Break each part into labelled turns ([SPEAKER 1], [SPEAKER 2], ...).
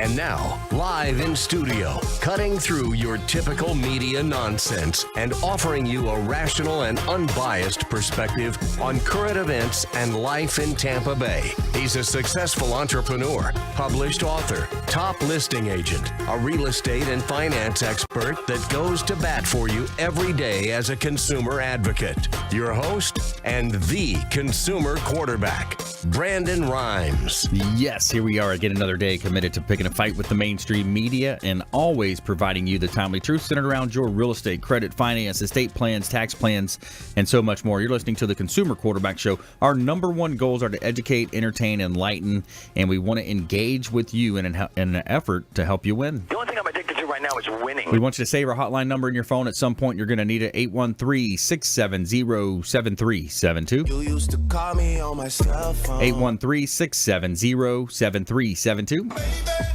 [SPEAKER 1] And now, live in studio, cutting through your typical media nonsense and offering you a rational and unbiased perspective on current events and life in Tampa Bay. He's a successful entrepreneur, published author, top listing agent, a real estate and finance expert that goes to bat for you every day as a consumer advocate. Your host and the consumer quarterback, Brandon Rhymes.
[SPEAKER 2] Yes, here we are again, another day committed to picking a fight with the mainstream media and always providing you the timely truth centered around your real estate, credit, finance, estate plans, tax plans, and so much more. You're listening to the Consumer Quarterback Show. Our number one goals are to educate, entertain, enlighten, and we want to engage with you in an effort to help you win.
[SPEAKER 3] The only thing I'm addicted to right now is winning.
[SPEAKER 2] We want you to save our hotline number in your phone. At some point, you're going to need it, 813-670-7372.
[SPEAKER 4] You used to call me on my cell phone.
[SPEAKER 2] 813-670-7372.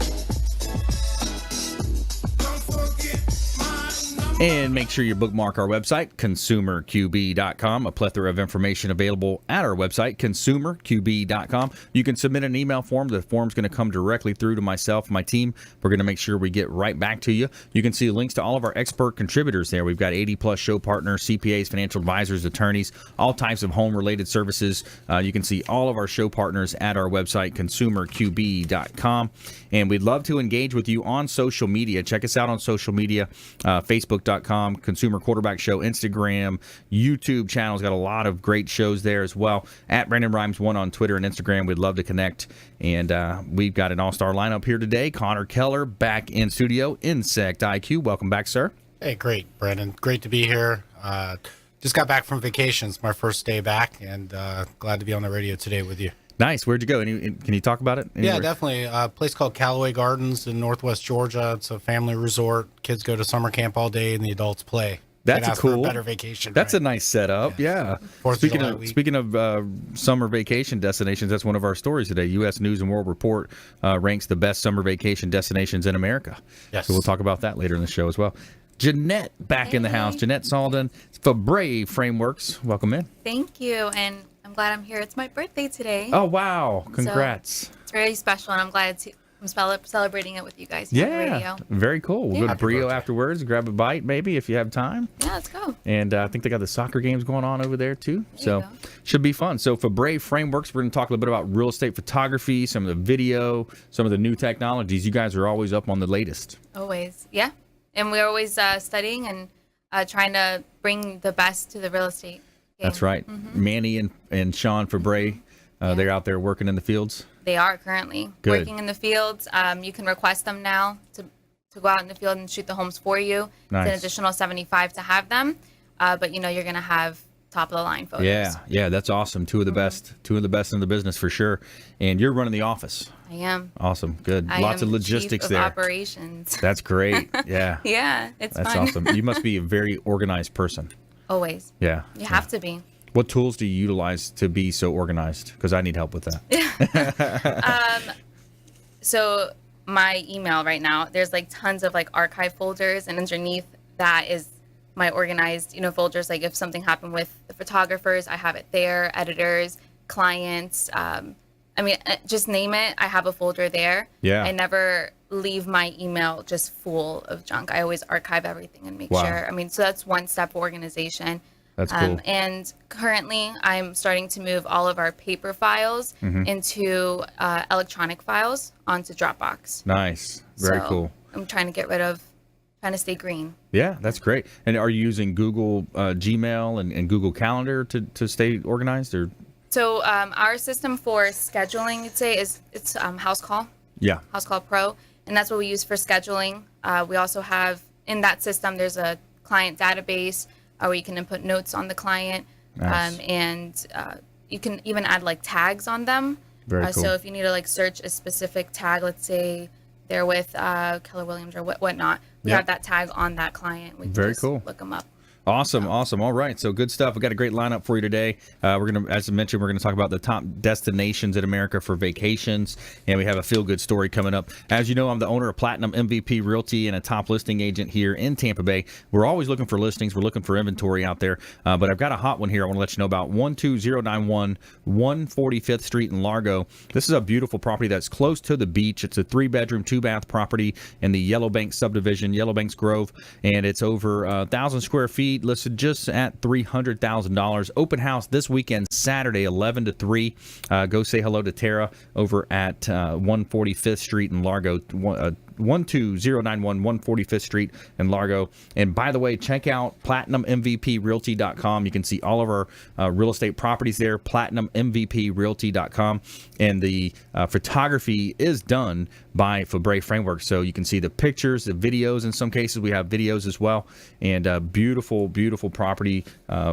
[SPEAKER 2] And make sure you bookmark our website, consumerqb.com. A plethora of information available at our website, consumerqb.com. You can submit an email form. The form's going to come directly through to myself and my team. We're going to make sure we get right back to you. You can see links to all of our expert contributors there. We've got 80-plus show partners, CPAs, financial advisors, attorneys, all types of home-related services. You can see all of our show partners at our website, consumerqb.com. And we'd love to engage with you on social media. Check us out on social media, Facebook.com, Consumer Quarterback Show, Instagram, YouTube channel's got a lot of great shows there as well. At Brandon Rhymes 1 on Twitter and Instagram. We'd love to connect. And we've got an all-star lineup here today. Keller back in studio. Insect IQ, welcome back, sir.
[SPEAKER 5] Hey, great, Brandon. Great to be here. Just got back from vacation. It's my first day back, and glad to be on the radio today with you.
[SPEAKER 2] Nice. Where'd you go? Can you talk about it? Anywhere?
[SPEAKER 5] Yeah, definitely. A place called Callaway Gardens in Northwest Georgia. It's a family resort. Kids go to summer camp all day, and the adults play.
[SPEAKER 2] That's a cool,
[SPEAKER 5] better vacation.
[SPEAKER 2] That's
[SPEAKER 5] right?
[SPEAKER 2] a nice setup. Yeah. Speaking of summer vacation destinations, that's one of our stories today. U.S. News and World Report ranks the best summer vacation destinations in America.
[SPEAKER 5] Yes.
[SPEAKER 2] So we'll talk about that later in the show as well. Janette back in the house. Janette Sawdon for Brave Frameworks. Welcome in.
[SPEAKER 6] Thank you, and I'm glad I'm here. It's my birthday today.
[SPEAKER 2] Oh, wow. Congrats.
[SPEAKER 6] So it's really special, and I'm glad I'm celebrating it with you guys here on the radio.
[SPEAKER 2] Very cool. We'll go to Brio afterwards, grab a bite maybe if you have time.
[SPEAKER 6] Yeah, let's go.
[SPEAKER 2] And I think they got the soccer games going on over there too. So should be fun. So for Brave Frameworks, we're going to talk a little bit about real estate photography, some of the video, some of the new technologies. You guys are always up on the latest.
[SPEAKER 6] Always. Yeah. And we're always studying and trying to bring the best to the real estate game.
[SPEAKER 2] That's right. Mm-hmm. Manny and Sean Fabre, they're out there working in the fields.
[SPEAKER 6] They are currently working in the fields. You can request them now to go out in the field and shoot the homes for you.
[SPEAKER 2] Nice.
[SPEAKER 6] It's an additional $75 to have them. But you're going to have top of the line photos.
[SPEAKER 2] Yeah, that's awesome. Two of the best in the business for sure. And you're running the office.
[SPEAKER 6] I am.
[SPEAKER 2] Awesome. Good. Lots of logistics
[SPEAKER 6] chief of
[SPEAKER 2] there.
[SPEAKER 6] Operations.
[SPEAKER 2] That's great. Yeah.
[SPEAKER 6] Yeah,
[SPEAKER 2] that's
[SPEAKER 6] fun.
[SPEAKER 2] awesome. You must be a very organized person.
[SPEAKER 6] Always.
[SPEAKER 2] Yeah.
[SPEAKER 6] You have to be.
[SPEAKER 2] What tools do you utilize to be so organized? Because I need help with that.
[SPEAKER 6] So my email right now, there's like tons of like archive folders, and underneath that is my organized, folders. Like if something happened with the photographers, I have it there, editors, clients. Just name it. I have a folder there.
[SPEAKER 2] Yeah.
[SPEAKER 6] I never leave my email just full of junk. I always archive everything and make sure. So that's one step of organization.
[SPEAKER 2] That's cool.
[SPEAKER 6] And currently, I'm starting to move all of our paper files into electronic files onto Dropbox.
[SPEAKER 2] Nice. Very cool.
[SPEAKER 6] I'm trying to stay green.
[SPEAKER 2] Yeah, that's great. And are you using Google Gmail and Google Calendar to stay organized? Or?
[SPEAKER 6] So our system for scheduling, it's House Call.
[SPEAKER 2] Yeah.
[SPEAKER 6] House Call Pro. And that's what we use for scheduling. We also have, in that system, there's a client database where you can input notes on the client.
[SPEAKER 2] Nice.
[SPEAKER 6] And you can even add like tags on them.
[SPEAKER 2] Very cool.
[SPEAKER 6] So if you need to like search a specific tag, let's say they're with Keller Williams or whatnot, we have that tag on that client. We can
[SPEAKER 2] Very
[SPEAKER 6] just
[SPEAKER 2] cool.
[SPEAKER 6] look them up.
[SPEAKER 2] Awesome. All right, so good stuff. We got a great lineup for you today. We're gonna, as I mentioned, we're gonna talk about the top destinations in America for vacations, and we have a feel-good story coming up. As you know, I'm the owner of Platinum MVP Realty and a top listing agent here in Tampa Bay. We're always looking for listings. We're looking for inventory out there, but I've got a hot one here. I want to let you know about 12091 145th Street in Largo. This is a beautiful property that's close to the beach. It's a 3-bedroom, 2-bath property in the Yellowbank subdivision, Yellowbanks Grove, and it's over 1,000 square feet. Listed just at $300,000. Open house this weekend, Saturday, 11 to 3. Go say hello to Tara over at 145th Street in Largo. 12091 145th Street in Largo. And by the way, check out PlatinumMVPRealty.com. You can see all of our real estate properties there, PlatinumMVPRealty.com. And the photography is done by Fabre Framework. So you can see the pictures, the videos. In some cases, we have videos as well. And beautiful, beautiful property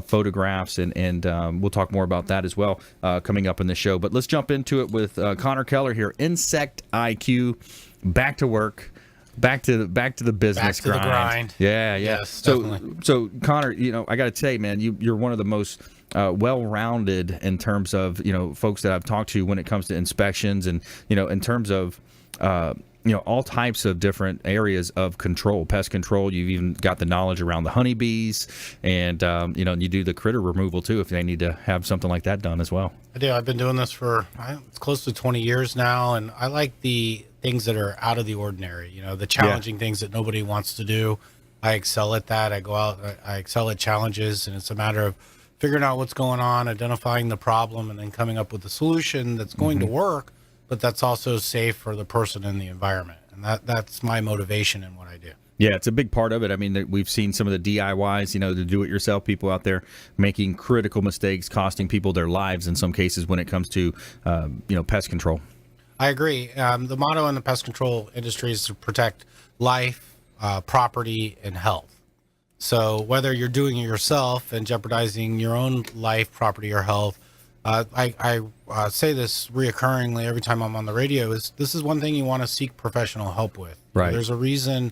[SPEAKER 2] photographs. And we'll talk more about that as well coming up in the show. But let's jump into it with Conner Keller here, Insect IQ. Back to work, back to the business,
[SPEAKER 5] Back to the grind.
[SPEAKER 2] Yeah.
[SPEAKER 5] Yes, definitely.
[SPEAKER 2] So Conner, I got to say, man, you're one of the most well-rounded in terms of folks that I've talked to when it comes to inspections, and in terms of all types of different areas of control, pest control. You've even got the knowledge around the honeybees, and you do the critter removal too if they need to have something like that done as well.
[SPEAKER 5] I do. I've been doing this for it's close to 20 years now, and I like the things that are out of the ordinary, the challenging things that nobody wants to do. I excel at that. I go out, I excel at challenges, and it's a matter of figuring out what's going on, identifying the problem, and then coming up with a solution that's going to work, but that's also safe for the person and the environment. And that's my motivation in what I do.
[SPEAKER 2] Yeah, it's a big part of it. I mean, we've seen some of the DIYs, the do-it-yourself people out there making critical mistakes, costing people their lives in some cases when it comes to, pest control.
[SPEAKER 5] I agree. The motto in the pest control industry is to protect life, property, and health. So whether you're doing it yourself and jeopardizing your own life, property, or health, I say this reoccurringly every time I'm on the radio, is this is one thing you want to seek professional help with.
[SPEAKER 2] Right.
[SPEAKER 5] There's a reason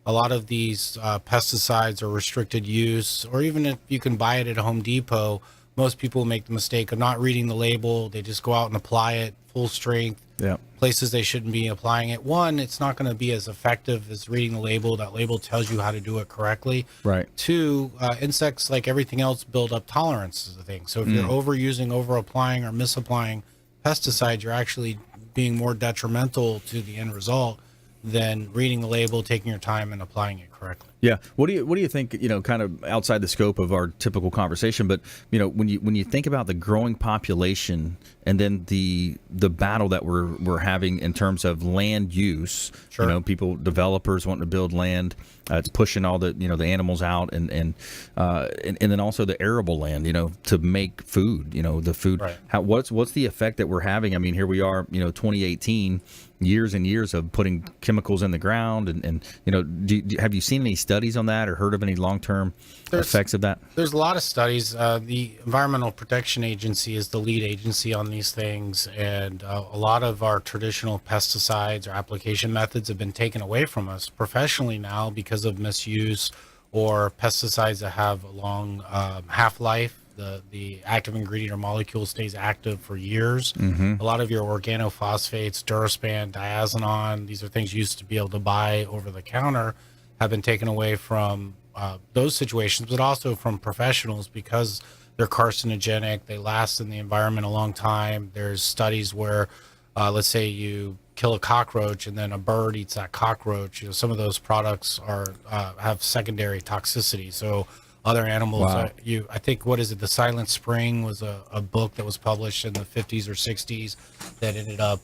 [SPEAKER 5] a lot of these pesticides are restricted use, or even if you can buy it at a Home Depot, most people make the mistake of not reading the label. They just go out and apply it full strength.
[SPEAKER 2] Yeah.
[SPEAKER 5] Places they shouldn't be applying it. One, it's not going to be as effective as reading the label. That label tells you how to do it correctly.
[SPEAKER 2] Right.
[SPEAKER 5] Two, insects, like everything else, build up tolerance is the thing. So if you're overusing, over-applying, or misapplying pesticides, you're actually being more detrimental to the end result than reading the label, taking your time, and applying it correctly.
[SPEAKER 2] Yeah. What do you think, kind of outside the scope of our typical conversation, but when you think about the growing population and then the battle that we're having in terms of land use,
[SPEAKER 5] Sure.
[SPEAKER 2] developers wanting to build land, it's pushing all the the animals out, and then also the arable land, to make food, the food.
[SPEAKER 5] Right.
[SPEAKER 2] What's the effect that we're having? I mean, here we are, 2018, years and years of putting chemicals in the ground, and have you seen any studies on that or heard of any long-term effects of that?
[SPEAKER 5] There's a lot of studies. The Environmental Protection Agency is the lead agency on these things, and a lot of our traditional pesticides or application methods have been taken away from us professionally now because of misuse, or pesticides that have a long half-life. The active ingredient or molecule stays active for years. A lot of your organophosphates, Duraspan, diazinon, these are things you used to be able to buy over the counter, have been taken away from those situations, but also from professionals because they're carcinogenic. They last in the environment a long time. There's studies where, let's say you kill a cockroach and then a bird eats that cockroach. Some of those products have secondary toxicity. So other animals,
[SPEAKER 2] Wow.
[SPEAKER 5] I think, what is it? The Silent Spring was a book that was published in the 50s or 60s that ended up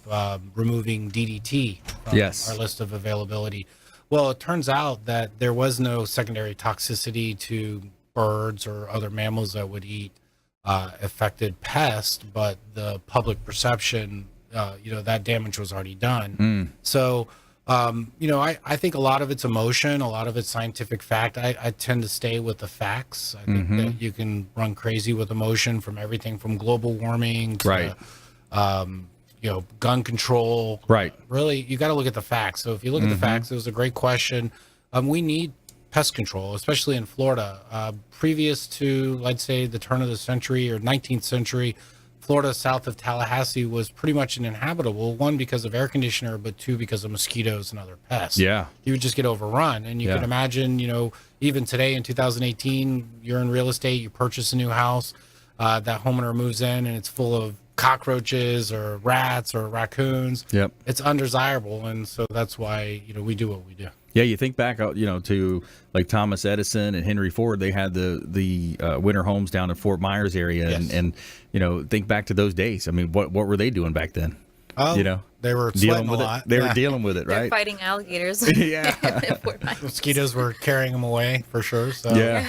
[SPEAKER 5] removing DDT from
[SPEAKER 2] Yes.
[SPEAKER 5] our list of availability. Well, it turns out that there was no secondary toxicity to birds or other mammals that would eat affected pests, but the public perception, that damage was already done. So, I think a lot of it's emotion, a lot of it's scientific fact. I tend to stay with the facts. I think that you can run crazy with emotion, from everything from global warming to,
[SPEAKER 2] Right.
[SPEAKER 5] Gun control.
[SPEAKER 2] Right.
[SPEAKER 5] Really, you got to look at the facts. So if you look at the facts, it was a great question. We need pest control, especially in Florida. Previous to, let's say, the turn of the century or 19th century, Florida south of Tallahassee was pretty much uninhabitable, one because of air conditioner, but two because of mosquitoes and other pests.
[SPEAKER 2] Yeah.
[SPEAKER 5] You would just get overrun. And you can imagine, even today in 2018, you're in real estate, you purchase a new house, that homeowner moves in and it's full of cockroaches or rats or raccoons.
[SPEAKER 2] Yep.
[SPEAKER 5] It's undesirable. And so that's why, we do what we do.
[SPEAKER 2] Yeah, you think back, to like Thomas Edison and Henry Ford. They had the winter homes down in Fort Myers area,
[SPEAKER 5] Yes.
[SPEAKER 2] and think back to those days. I mean, what were they doing back then?
[SPEAKER 5] Oh, they were
[SPEAKER 2] Dealing
[SPEAKER 5] sweating
[SPEAKER 2] with
[SPEAKER 5] a
[SPEAKER 2] it.
[SPEAKER 5] lot.
[SPEAKER 2] They were dealing with it,
[SPEAKER 6] They're
[SPEAKER 2] right?
[SPEAKER 6] fighting alligators.
[SPEAKER 2] Yeah.
[SPEAKER 5] Mosquitoes were carrying them away for sure. So
[SPEAKER 2] Yeah.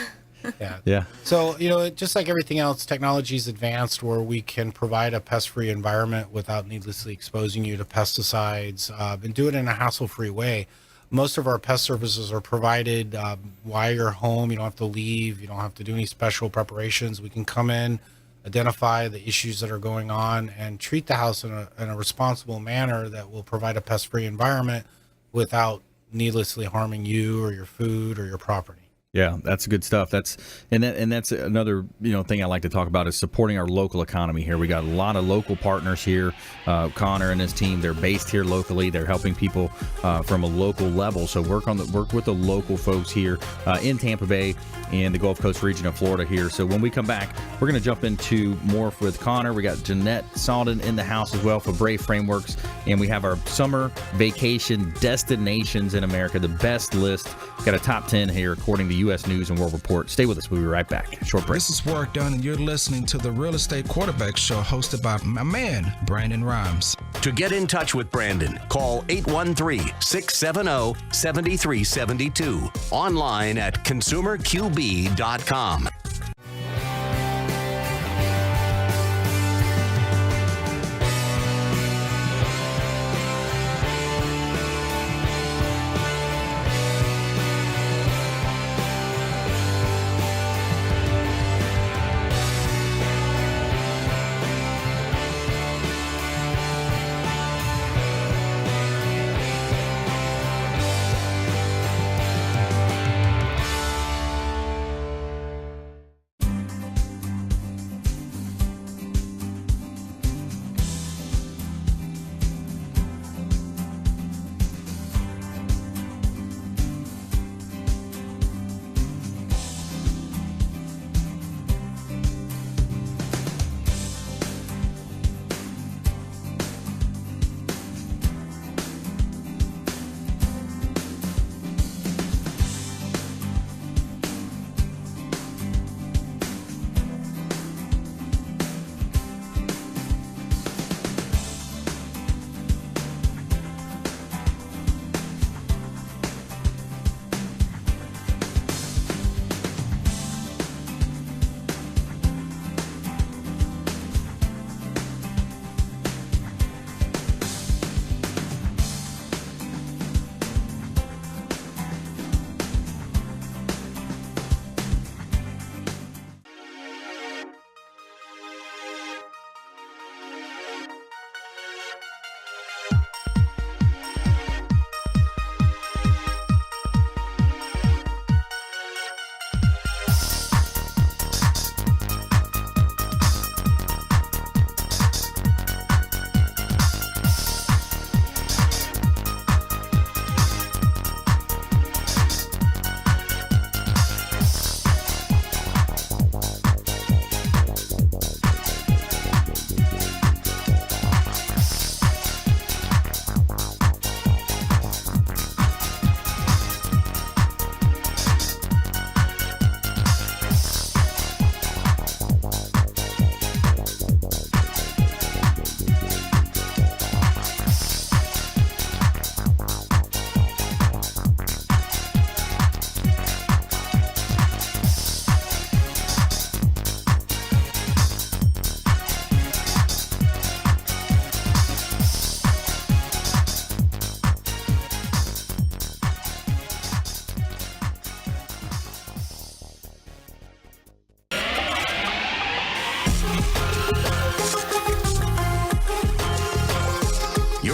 [SPEAKER 5] yeah. So just like everything else, technology's advanced where we can provide a pest-free environment without needlessly exposing you to pesticides, and do it in a hassle-free way. Most of our pest services are provided while you're home. You don't have to leave. You don't have to do any special preparations. We can come in, identify the issues that are going on, and treat the house in a responsible manner that will provide a pest-free environment without needlessly harming you or your food or your property.
[SPEAKER 2] Yeah, that's good stuff. That's another thing I like to talk about is supporting our local economy here. We got a lot of local partners here. Connor and his team, they're based here locally. They're helping people from a local level. So work with the local folks here in Tampa Bay and the Gulf Coast region of Florida here. So when we come back, we're going to jump into more with Connor. We got Janette Sawdon in the house as well for Brave Frameworks, and we have our summer vacation destinations in America, the best list. Got a top 10 here according to U.S. News and World Report. Stay with us. We'll be right back. Short break.
[SPEAKER 7] This is Work Done, and you're listening to the Real Estate Quarterback Show hosted by my man, Brandon Rhymes.
[SPEAKER 1] To get in touch with Brandon, call 813-670-7372. Online at consumerqb.com.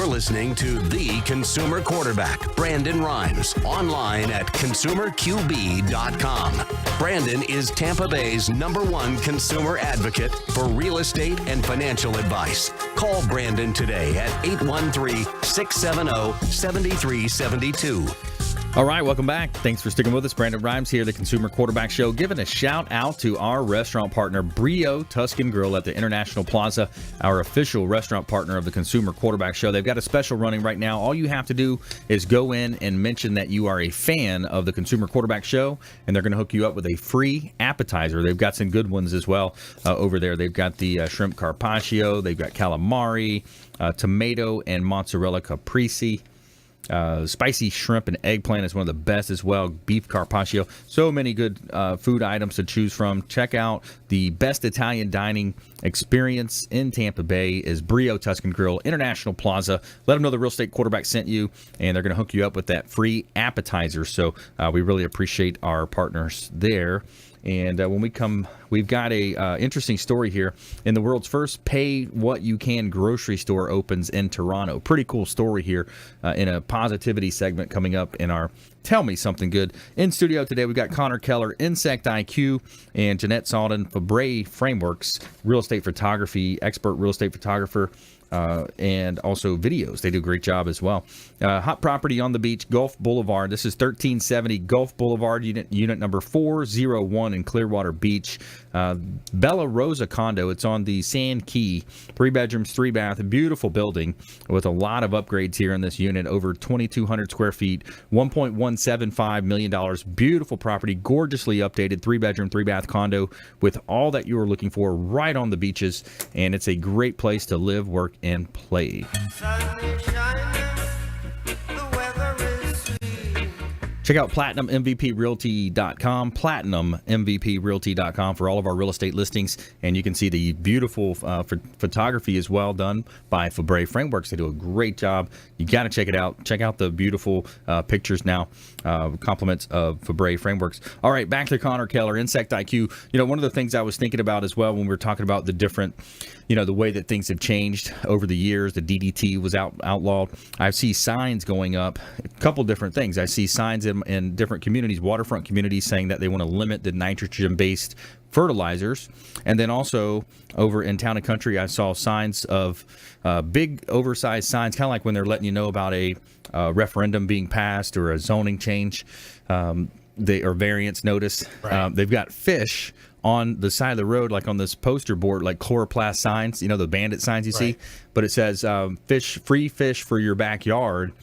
[SPEAKER 1] You're listening to the consumer quarterback, Brandon Rhymes, online at consumerqb.com. Brandon is Tampa Bay's #1 consumer advocate for real estate and financial advice. Call Brandon today at 813-670-7372.
[SPEAKER 2] All right, welcome back. Thanks for sticking with us. Brandon Rhymes here, the Consumer Quarterback Show. Giving a shout out to our restaurant partner, Brio Tuscan Grill at the International Plaza, our official restaurant partner of the Consumer Quarterback Show. They've got a special running right now. All you have to do is go in and mention that you are a fan of the Consumer Quarterback Show, and they're going to hook you up with a free appetizer. They've got some good ones as well over there. They've got the shrimp carpaccio, they've got calamari, tomato and mozzarella caprese. Spicy shrimp and eggplant is one of the best as well. Beef carpaccio. So many good food items to choose from. Check out the best Italian dining experience in Tampa Bay is Brio Tuscan Grill, International Plaza. Let them know the Real Estate Quarterback sent you, and they're going to hook you up with that free appetizer. So we really appreciate our partners there. And when we come, we've got a interesting story here. In the world's first pay-what-you-can grocery store opens in Toronto. Pretty cool story here in a positivity segment coming up in our Tell Me Something Good. In studio today, we've got Connor Keller, Insect IQ, and Janette Sawdon, Fabre Frameworks, real estate photography, expert real estate photographer, and also videos. They do a great job as well. Hot property on the beach, Gulf Boulevard. This is 1370 Gulf Boulevard, unit number 401 in Clearwater Beach. Bella Rosa condo. It's on the Sand Key. 3 bedrooms, 3 bath. Beautiful building with a lot of upgrades here in this unit. Over 2,200 square feet, $1.175 million. Beautiful property, gorgeously updated 3 bedroom, 3 bath condo with all that you are looking for right on the beaches. And it's a great place to live, work, and play. Check out PlatinumMVPRealty.com, PlatinumMVPRealty.com for all of our real estate listings, and you can see the beautiful photography as well done by Fabre Frameworks. They do a great job. You got to check it out. Check out the beautiful pictures now, compliments of Fabre Frameworks. All right, back to Connor Keller, Insect IQ. You know, one of the things I was thinking about as well when we were talking about the different, you know, the way that things have changed over the years. The DDT was outlawed. I see signs going up, a couple different things. I see signs in different communities, waterfront communities, saying that they want to limit the nitrogen-based fertilizers. And then also over in Town and Country, I saw signs of big oversized signs, kind of like when they're letting you know about a referendum being passed or a zoning change, or variance notice. Right. They've got fish on the side of the road, like on this poster board, like chloroplast signs, you know, the bandit signs you see, but it says free fish for your backyard.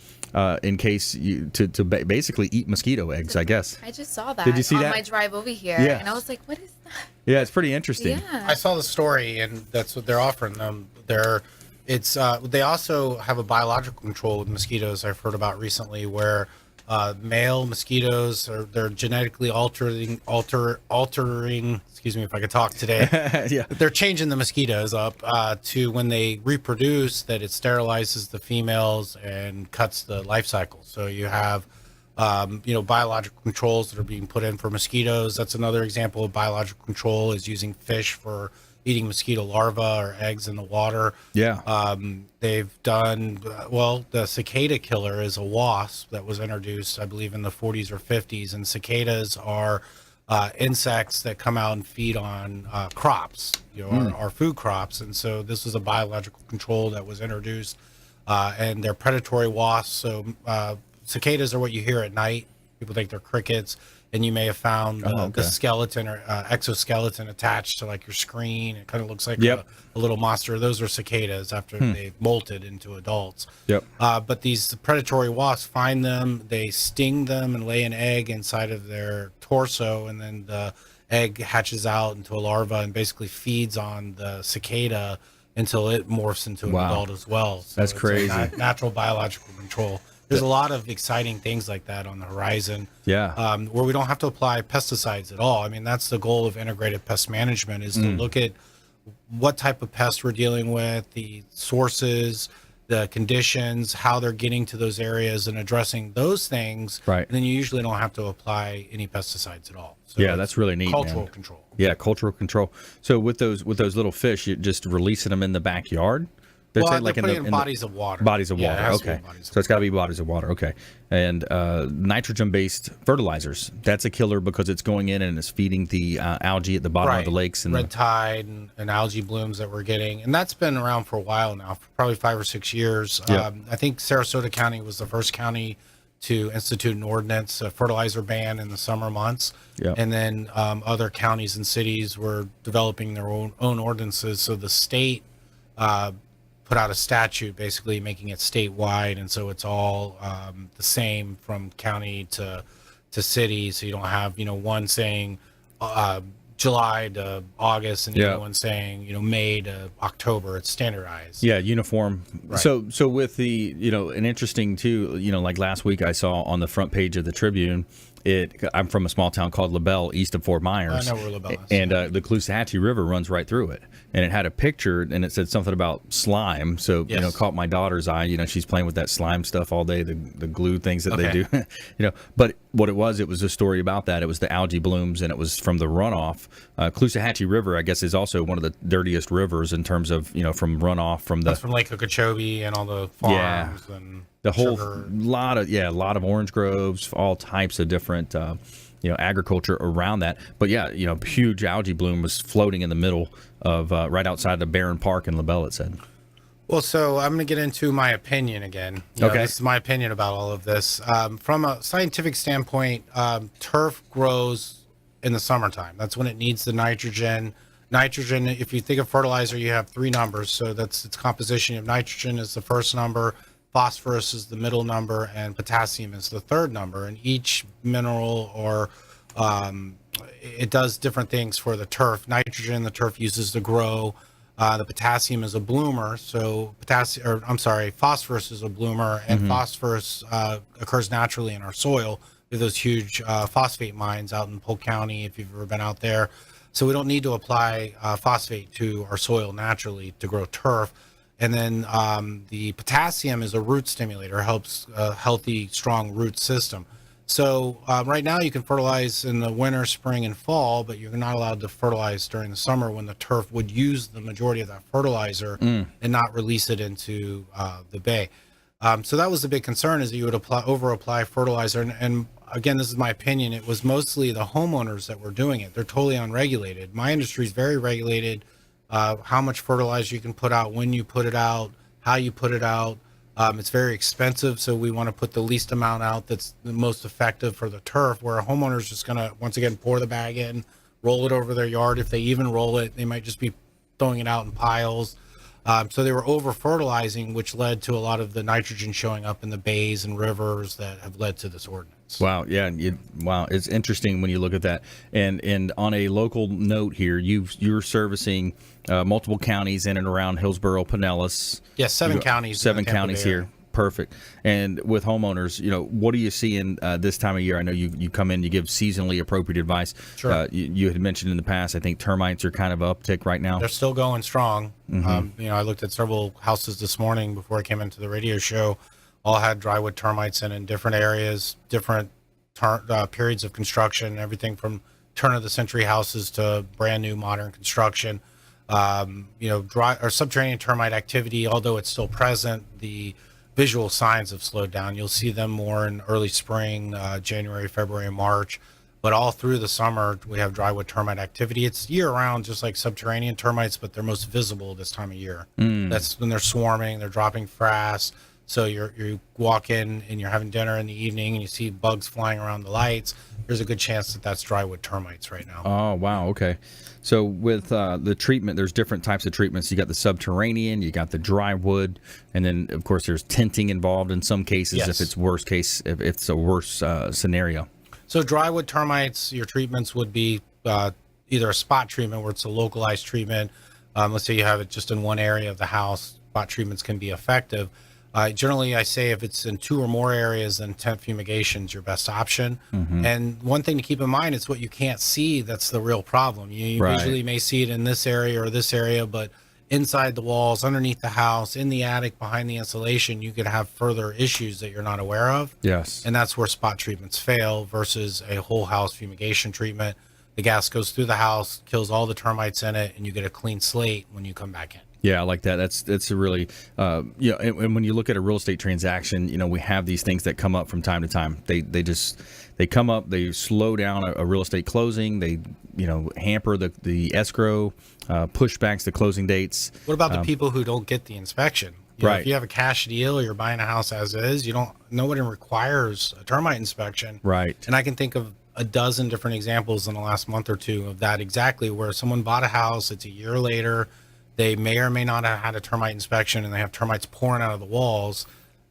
[SPEAKER 2] In case you to basically eat mosquito eggs, I guess.
[SPEAKER 6] I just saw that.
[SPEAKER 2] Did you see
[SPEAKER 6] on
[SPEAKER 2] that?
[SPEAKER 6] my drive over here,
[SPEAKER 2] Yeah.
[SPEAKER 6] and I was like, "What is that?"
[SPEAKER 2] Yeah, it's pretty interesting.
[SPEAKER 6] Yeah.
[SPEAKER 5] I saw the story, and that's what they're offering them. They also have a biological control with mosquitoes I've heard about recently, where male mosquitoes they're genetically altering. Excuse me if I could talk today.
[SPEAKER 2] Yeah,
[SPEAKER 5] they're changing the mosquitoes up to when they reproduce that it sterilizes the females and cuts the life cycle. So you have biological controls that are being put in for mosquitoes. That's another example of biological control, is using fish for eating mosquito larvae or eggs in the water.
[SPEAKER 2] Yeah.
[SPEAKER 5] They've done, the cicada killer is a wasp that was introduced, I believe, in the 40s or 50s. And cicadas are insects that come out and feed on crops, our food crops. And so this is a biological control that was introduced. And they're predatory wasps. So cicadas are what you hear at night. People think they're crickets. And you may have found the skeleton or exoskeleton attached to like your screen. It kind of looks like a little monster. Those are cicadas after they've molted into adults.
[SPEAKER 2] Yep.
[SPEAKER 5] But these predatory wasps find them, they sting them and lay an egg inside of their torso, and then the egg hatches out into a larva and basically feeds on the cicada until it morphs into an adult as well. So
[SPEAKER 2] that's crazy.
[SPEAKER 5] Natural biological control. There's a lot of exciting things like that on the horizon.
[SPEAKER 2] Yeah.
[SPEAKER 5] Where we don't have to apply pesticides at all. I mean, that's the goal of integrated pest management, is to look at what type of pests we're dealing with, the sources, the conditions, how they're getting to those areas, and addressing those things.
[SPEAKER 2] Right.
[SPEAKER 5] And then you usually don't have to apply any pesticides at all. So
[SPEAKER 2] yeah, that's really neat.
[SPEAKER 5] Cultural
[SPEAKER 2] man.
[SPEAKER 5] control.
[SPEAKER 2] Yeah, cultural control. So with those little fish, you're just releasing them in the backyard, They're
[SPEAKER 5] Well,
[SPEAKER 2] saying
[SPEAKER 5] they're
[SPEAKER 2] like
[SPEAKER 5] putting in bodies of water.
[SPEAKER 2] Bodies of
[SPEAKER 5] Yeah, it
[SPEAKER 2] water.
[SPEAKER 5] has to be
[SPEAKER 2] Okay.
[SPEAKER 5] bodies of
[SPEAKER 2] So it's got to be bodies of water. Okay. And nitrogen-based fertilizers. That's a killer because it's going in and it's feeding the algae at the bottom of the lakes and
[SPEAKER 5] red tide and algae blooms that we're getting, and that's been around for a while now, for probably 5 or 6 years.
[SPEAKER 2] Yeah.
[SPEAKER 5] I think Sarasota County was the first county to institute an ordinance, a fertilizer ban in the summer months.
[SPEAKER 2] Yeah.
[SPEAKER 5] And then other counties and cities were developing their own ordinances. So the state put out a statute basically making it statewide, and so it's all the same from county to city. So you don't have one saying July to August and the other one saying May to October. It's standardized.
[SPEAKER 2] Yeah, uniform.
[SPEAKER 5] Right.
[SPEAKER 2] So with the an interesting too, like last week I saw on the front page of the Tribune, I'm from a small town called LaBelle, east of Fort Myers.
[SPEAKER 5] I know where LaBelle is.
[SPEAKER 2] And the Caloosahatchee River runs right through it. And it had a picture, and it said something about slime. So, caught my daughter's eye. She's playing with that slime stuff all day, the glue things that they do. But what it was a story about that. It was the algae blooms, and it was from the runoff. Caloosahatchee River, I guess, is also one of the dirtiest rivers in terms of, from runoff from the...
[SPEAKER 5] That's from Lake Okeechobee and all the farms and...
[SPEAKER 2] The whole
[SPEAKER 5] sugar.
[SPEAKER 2] lot of orange groves, all types of different, agriculture around that. But huge algae bloom was floating in the middle of right outside the Barron Park in LaBelle. It said.
[SPEAKER 5] Well, so I'm going to get into my opinion again. This is my opinion about all of this. From a scientific standpoint, turf grows in the summertime. That's when it needs the nitrogen. Nitrogen, if you think of fertilizer, you have 3 numbers. So that's its composition. Of nitrogen is the first number. Phosphorus is the middle number, and potassium is the third number. And each mineral it does different things for the turf. Nitrogen, the turf uses to grow. The potassium is a bloomer. So phosphorus is a bloomer, and phosphorus occurs naturally in our soil. We have those huge phosphate mines out in Polk County, if you've ever been out there. So we don't need to apply phosphate to our soil naturally to grow turf. And then the potassium is a root stimulator, helps a healthy, strong root system. So right now you can fertilize in the winter, spring, and fall, but you're not allowed to fertilize during the summer when the turf would use the majority of that fertilizer and not release it into the bay. So that was the big concern, is that you would over-apply fertilizer. And again, this is my opinion. It was mostly the homeowners that were doing it. They're totally unregulated. My industry is very regulated. How much fertilizer you can put out, when you put it out, how you put it out. It's very expensive, so we want to put the least amount out that's the most effective for the turf, where a homeowner is just going to, once again, pour the bag in, roll it over their yard. If they even roll it, they might just be throwing it out in piles. So they were over-fertilizing, which led to a lot of the nitrogen showing up in the bays and rivers that have led to this ordinance.
[SPEAKER 2] Wow, yeah, wow, it's interesting when you look at that. And on a local note here, you're servicing multiple counties in and around Hillsborough, Pinellas.
[SPEAKER 5] Yes, 7 counties.
[SPEAKER 2] 7 counties here. Perfect. And with homeowners, what are you seeing this time of year? I know you come in, you give seasonally appropriate advice.
[SPEAKER 5] Sure.
[SPEAKER 2] You had mentioned in the past, I think termites are kind of uptick right now.
[SPEAKER 5] They're still going strong. I looked at several houses this morning before I came into the radio show. All had drywood termites in different areas, different periods of construction, everything from turn of the century houses to brand new modern construction. Dry or subterranean termite activity, although it's still present, the visual signs have slowed down. You'll see them more in early spring, January, February, and March. But all through the summer, we have drywood termite activity. It's year-round, just like subterranean termites, but they're most visible this time of year. That's when they're swarming, they're dropping frass. So you walk in and you're having dinner in the evening and you see bugs flying around the lights. There's a good chance that that's drywood termites right now.
[SPEAKER 2] Oh, wow. Okay. So with the treatment, there's different types of treatments. You got the subterranean, you got the drywood, and then, of course, there's tinting involved in some cases if it's worst case, if it's a worse scenario. So
[SPEAKER 5] drywood termites, your treatments would be either a spot treatment where it's a localized treatment. Let's say you have it just in one area of the house. Spot treatments can be effective. Generally, I say if it's in 2 or more areas, then tent fumigation is your best option. And one thing to keep in mind is what you can't see. That's the real problem. You visually may see it in this area or this area, but inside the walls, underneath the house, in the attic, behind the insulation, you could have further issues that you're not aware of.
[SPEAKER 2] Yes.
[SPEAKER 5] And that's where spot treatments fail versus a whole house fumigation treatment. The gas goes through the house, kills all the termites in it, and you get a clean slate when you come back in.
[SPEAKER 2] Yeah, I like that. That's a really, and when you look at a real estate transaction, we have these things that come up from time to time. They come up, they slow down a real estate closing. They, hamper the escrow, pushbacks the closing dates.
[SPEAKER 5] What about the people who don't get the inspection?
[SPEAKER 2] Right.
[SPEAKER 5] If you have a cash deal, you're buying a house as is, nobody requires a termite inspection.
[SPEAKER 2] Right.
[SPEAKER 5] And I can think of a dozen different examples in the last month or two of that exactly, where someone bought a house, it's a year later, they may or may not have had a termite inspection, and they have termites pouring out of the walls.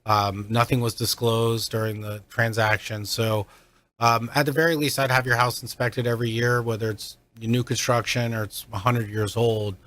[SPEAKER 5] Nothing was disclosed during the transaction. So at the very least, I'd have your house inspected every year, whether it's new construction or it's 100 years old.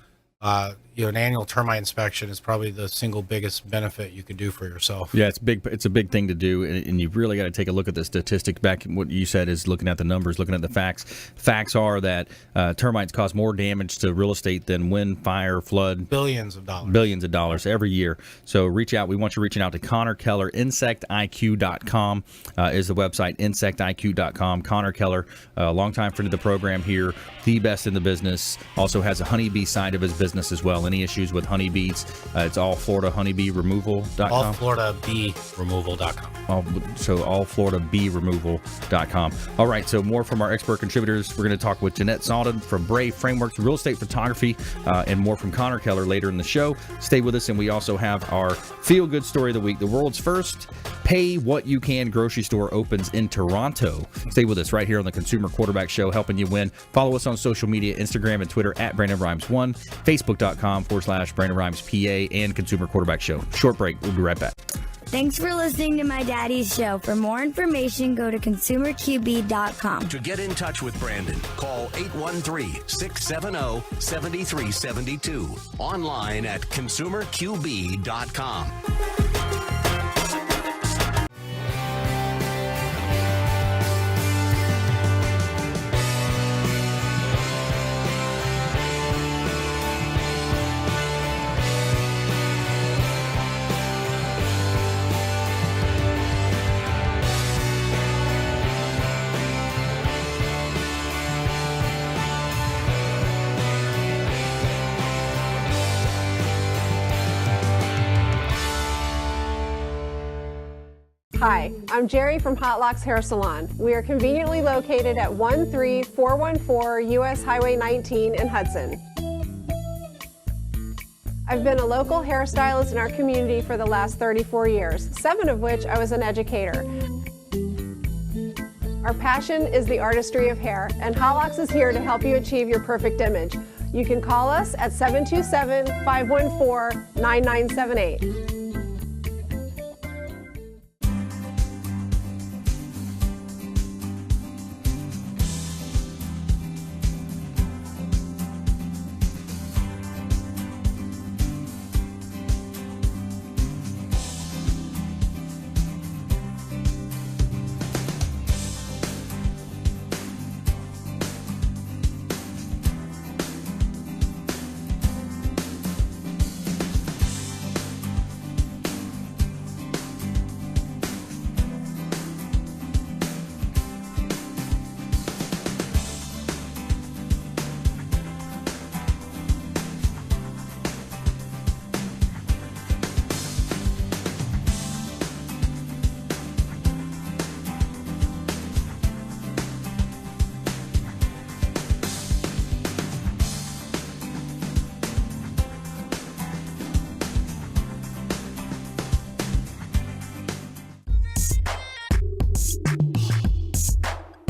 [SPEAKER 5] An annual termite inspection is probably the single biggest benefit you could do for yourself.
[SPEAKER 2] Yeah, it's big. It's a big thing to do, and you've really got to take a look at the statistics. Back what you said is looking at the numbers, looking at the facts. Facts are that termites cause more damage to real estate than wind, fire, flood.
[SPEAKER 5] Billions of dollars every
[SPEAKER 2] year. So reach out. We want you reaching out to Connor Keller. InsectIQ.com is the website. InsectIQ.com. Connor Keller, a longtime friend of the program here, the best in the business. Also has a honeybee side of his business as well. Any issues with honeybees, it's all FloridaHoneybeeRemoval.com.
[SPEAKER 5] AllFloridaBeeRemoval.com.
[SPEAKER 2] AllFloridaBeeRemoval.com. All right, so more from our expert contributors. We're going to talk with Janette Sawdon from Brave Frameworks Real Estate Photography, and more from Connor Keller later in the show. Stay with us, and we also have our feel-good story of the week. The world's first Pay What You Can grocery store opens in Toronto. Stay with us right here on the Consumer Quarterback Show, helping you win. Follow us on social media, Instagram and Twitter at Brandon Rhymes1, Facebook.com/Brandon Rhymes PA, and Consumer Quarterback Show. Short break. We'll be right back.
[SPEAKER 8] Thanks for listening to my daddy's show. For more information, go to consumerqb.com.
[SPEAKER 1] To get in touch with Brandon, call 813-670-7372. Online at consumerqb.com.
[SPEAKER 9] Hi, I'm Jerry from Hot Locks Hair Salon. We are conveniently located at 13414 US Highway 19 in Hudson. I've been a local hairstylist in our community for the last 34 years, 7 of which I was an educator. Our passion is the artistry of hair, and Hot Locks is here to help you achieve your perfect image. You can call us at 727-514-9978.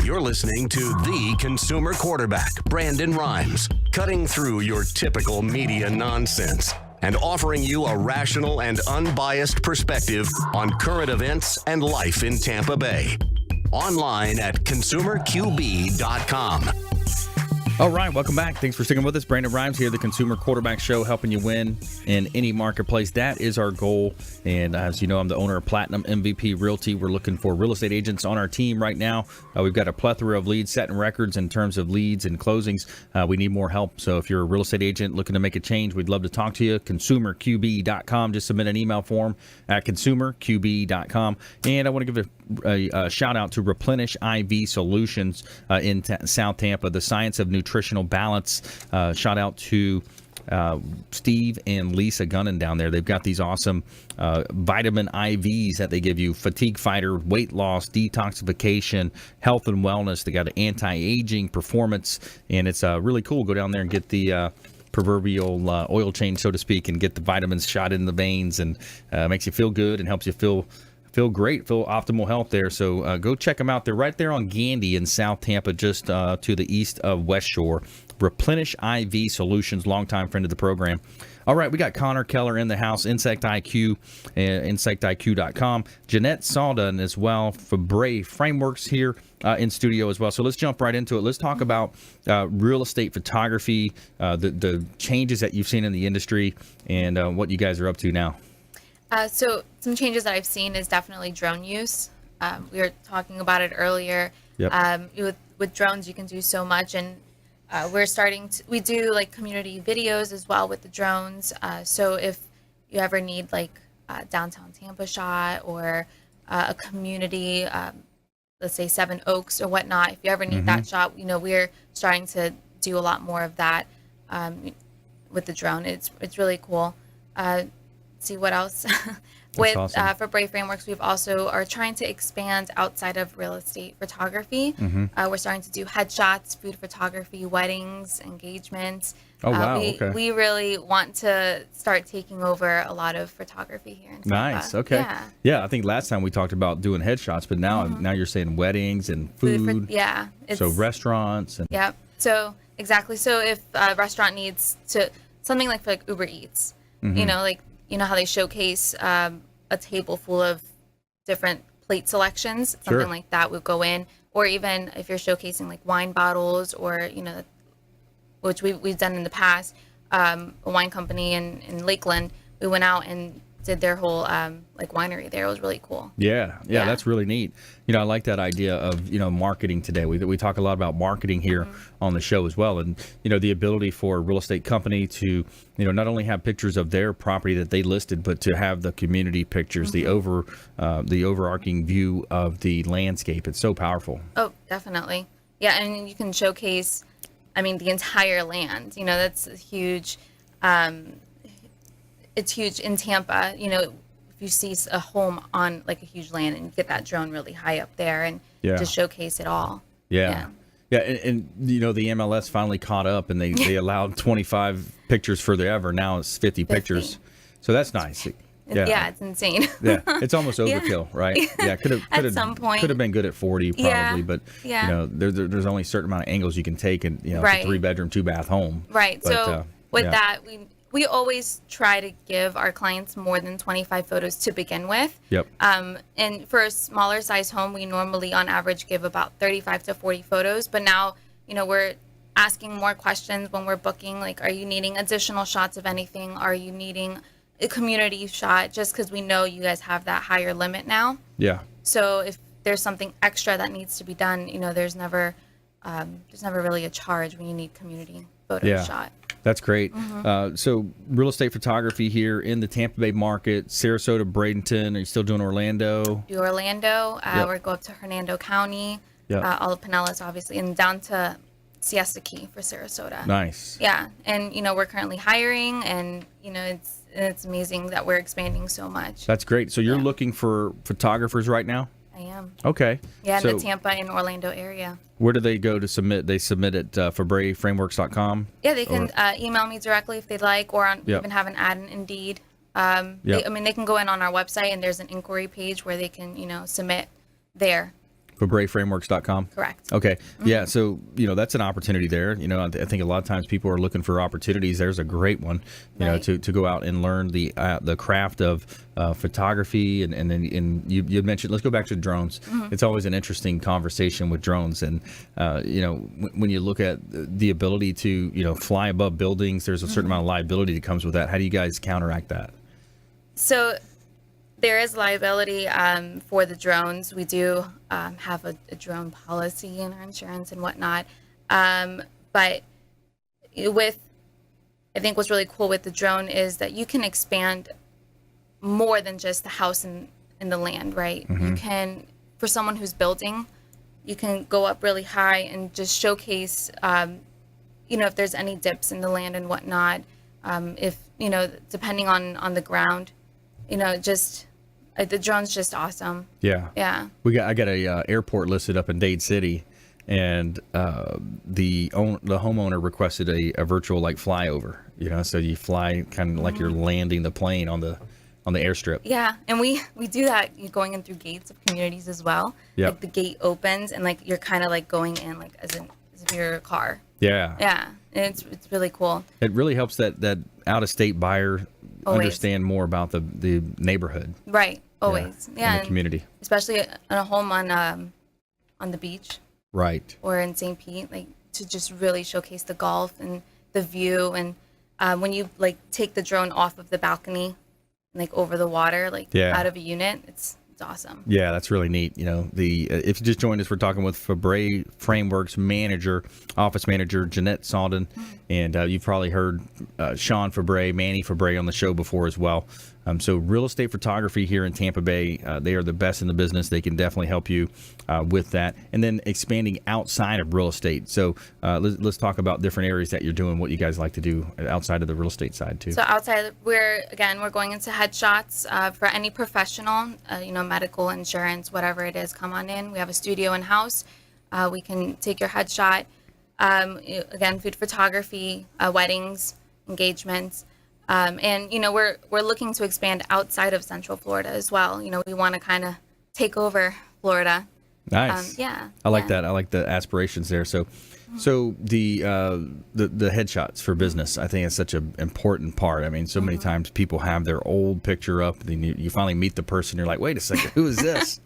[SPEAKER 1] You're listening to the Consumer Quarterback, Brandon Rhymes, cutting through your typical media nonsense and offering you a rational and unbiased perspective on current events and life in Tampa Bay. Online at consumerqb.com.
[SPEAKER 2] All right, welcome back. Thanks for sticking with us. Brandon Rhymes here, the Consumer Quarterback Show, helping you win in any marketplace. That is our goal. And as you know, I'm the owner of Platinum MVP Realty. We're looking for real estate agents on our team right now. We've got a plethora of leads, setting records in terms of leads and closings. We need more help. So if you're a real estate agent looking to make a change, we'd love to talk to you. ConsumerQB.com. Just submit an email form at ConsumerQB.com. And I want to give a shout out to Replenish IV Solutions in South Tampa, the science of nutritional balance. Shout out to Steve and Lisa Gunnan down there. They've got these awesome vitamin IVs that they give you: fatigue fighter, weight loss, detoxification, health and wellness. They got an anti-aging, performance, and it's really cool. Go down there and get the proverbial oil change, so to speak, and get the vitamins shot in the veins, and makes you feel good and helps you feel great, feel optimal health there. So go check them out. They're right there on Gandy in South Tampa, just to the east of West Shore. Replenish IV Solutions, longtime friend of the program. All right, we got Connor Keller in the house, Insect IQ, insectiq.com. Janette Sawdon as well, for Brave Frameworks here in studio as well. So let's jump right into it. Let's talk about real estate photography, the changes that you've seen in the industry, and what you guys are up to now.
[SPEAKER 6] So some changes that I've seen is definitely drone use. We were talking about it earlier.
[SPEAKER 2] Yep.
[SPEAKER 6] With drones, you can do so much, and we do like community videos as well with the drones. So if you ever need like downtown Tampa shot or a community, let's say Seven Oaks or whatnot, if you ever need that shot, we're starting to do a lot more of that with the drone. It's really cool. See what else.
[SPEAKER 2] Awesome.
[SPEAKER 6] For Brave Frameworks, we've also are trying to expand outside of real estate photography. We're starting to do headshots, food photography, weddings, engagements.
[SPEAKER 2] Oh, wow. Okay.
[SPEAKER 6] We really want to start taking over a lot of photography here in Tampa.
[SPEAKER 2] Nice. Okay. Yeah. I think last time we talked about doing headshots, but now you're saying weddings and food. So restaurants. And
[SPEAKER 6] Yep. So exactly. So if a restaurant needs to something like for like Uber Eats, you know how they showcase a table full of different plate selections, something like that would go in. Or even if you're showcasing like wine bottles, or which we've done in the past, a wine company in Lakeland, we went out and did their whole like winery there. It was really cool.
[SPEAKER 2] Yeah, that's really neat. I like that idea of marketing today. We talk a lot about marketing here on the show as well, and the ability for a real estate company to not only have pictures of their property that they listed, but to have the community pictures, the overarching view of the landscape. It's so powerful.
[SPEAKER 6] Oh, definitely. Yeah, and you can showcase, the entire land. That's a huge. It's huge in Tampa. If you see a home on like a huge land and you get that drone really high up there and just showcase it all.
[SPEAKER 2] Yeah. And the MLS finally caught up, and they allowed 25 pictures forever. Now it's 50 pictures. So that's nice.
[SPEAKER 6] It's insane.
[SPEAKER 2] It's almost overkill, right? Yeah, could have
[SPEAKER 6] at some point
[SPEAKER 2] could have been good at 40 probably, but there's only a certain amount of angles you can take, and it's a 3-bedroom, 2-bath home.
[SPEAKER 6] Right.
[SPEAKER 2] But,
[SPEAKER 6] so with that, we always try to give our clients more than 25 photos to begin with.
[SPEAKER 2] Yep.
[SPEAKER 6] And for a smaller size home, we normally on average give about 35 to 40 photos. But now, we're asking more questions when we're booking. Like, are you needing additional shots of anything? Are you needing a community shot? Just because we know you guys have that higher limit now. Yeah. So if there's something extra that needs to be done, there's never really a charge when you need community photo shot.
[SPEAKER 2] That's great. So real estate photography here in the Tampa Bay market, Sarasota, Bradenton. Are you still doing Orlando?
[SPEAKER 6] Do Orlando. We go up to Hernando County, all of Pinellas, obviously, and down to Siesta Key for Sarasota.
[SPEAKER 2] Nice.
[SPEAKER 6] Yeah, and we're currently hiring, and it's amazing that we're expanding so much.
[SPEAKER 2] That's great. So you're looking for photographers right now?
[SPEAKER 6] I am.
[SPEAKER 2] Okay.
[SPEAKER 6] Yeah, in the Tampa and Orlando area.
[SPEAKER 2] Where do they go to submit? They submit it for braveframeworks.com?
[SPEAKER 6] Yeah, they can email me directly if they'd like, or even have an ad in Indeed. They can go in on our website, and there's an inquiry page where they can, submit there.
[SPEAKER 2] For braveframeworks.com?
[SPEAKER 6] Correct.
[SPEAKER 2] Okay. Yeah, so, that's an opportunity there. I think a lot of times people are looking for opportunities. There's a great one, to go out and learn the craft of photography. And then you mentioned, let's go back to drones. It's always an interesting conversation with drones. And, when you look at the ability to, fly above buildings, there's a certain amount of liability that comes with that. How do you guys counteract that?
[SPEAKER 6] So there is liability for the drones. We do have a drone policy in our insurance and whatnot. But I think what's really cool with the drone is that you can expand more than just the house and the land, right? You can, for someone who's building, you can go up really high and just showcase, if there's any dips in the land and whatnot. If, depending on the ground, just the drone's just awesome.
[SPEAKER 2] Yeah.
[SPEAKER 6] Yeah.
[SPEAKER 2] I got a airport listed up in Dade City, and the homeowner requested a virtual like flyover. So you fly kind of like you're landing the plane on the airstrip.
[SPEAKER 6] Yeah, and we do that going in through gates of communities as well.
[SPEAKER 2] Yep.
[SPEAKER 6] Like the gate opens and like you're kind of like going in like as if you're a car.
[SPEAKER 2] Yeah.
[SPEAKER 6] Yeah, and it's really cool.
[SPEAKER 2] It really helps that out of state buyer
[SPEAKER 6] Always.
[SPEAKER 2] understand more about the neighborhood.
[SPEAKER 6] Right. Always. Yeah.
[SPEAKER 2] In the community.
[SPEAKER 6] Especially in a home on the beach.
[SPEAKER 2] Right.
[SPEAKER 6] Or in St. Pete, like to just really showcase the golf and the view, and when you like take the drone off of the balcony, like over the water, like out of a unit, it's awesome.
[SPEAKER 2] Yeah, that's really neat. If you just joined us, we're talking with Fabre Frameworks office manager Janette Sawdon, and you've probably heard Sean Fabre, Manny Fabre on the show before as well. So real estate photography here in Tampa Bay, they are the best in the business. They can definitely help you with that. And then expanding outside of real estate. So let's talk about different areas that you're doing, what you guys like to do outside of the real estate side too.
[SPEAKER 6] So outside, we're going into headshots for any professional, medical, insurance, whatever it is, come on in. We have a studio in-house. We can take your headshot. Again, food photography, weddings, engagements. And we're looking to expand outside of Central Florida as well. We want to kind of take over Florida.
[SPEAKER 2] Nice.
[SPEAKER 6] Yeah.
[SPEAKER 2] I like that. I like the aspirations there. So the headshots for business, I think it's such an important part. I mean, so many times people have their old picture up, then you finally meet the person. You're like, wait a second, who is this?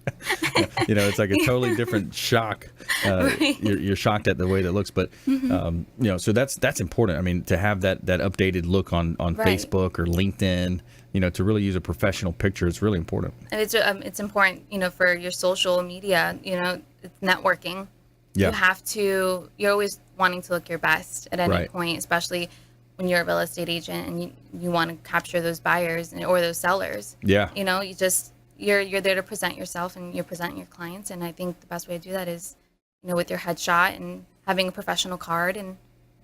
[SPEAKER 2] It's like a totally different shock.
[SPEAKER 6] Right.
[SPEAKER 2] You're shocked at the way that it looks, but so that's important. I mean, to have that updated look on
[SPEAKER 6] Right.
[SPEAKER 2] Facebook or LinkedIn. To really use a professional picture, it's really important.
[SPEAKER 6] And it's important, for your social media, it's networking.
[SPEAKER 2] Yeah.
[SPEAKER 6] You're always wanting to look your best at any
[SPEAKER 2] Right.
[SPEAKER 6] point, especially when you're a real estate agent and you want to capture those buyers or those sellers.
[SPEAKER 2] Yeah.
[SPEAKER 6] You're there to present yourself and you're presenting your clients. And I think the best way to do that is, with your headshot and having a professional card, and,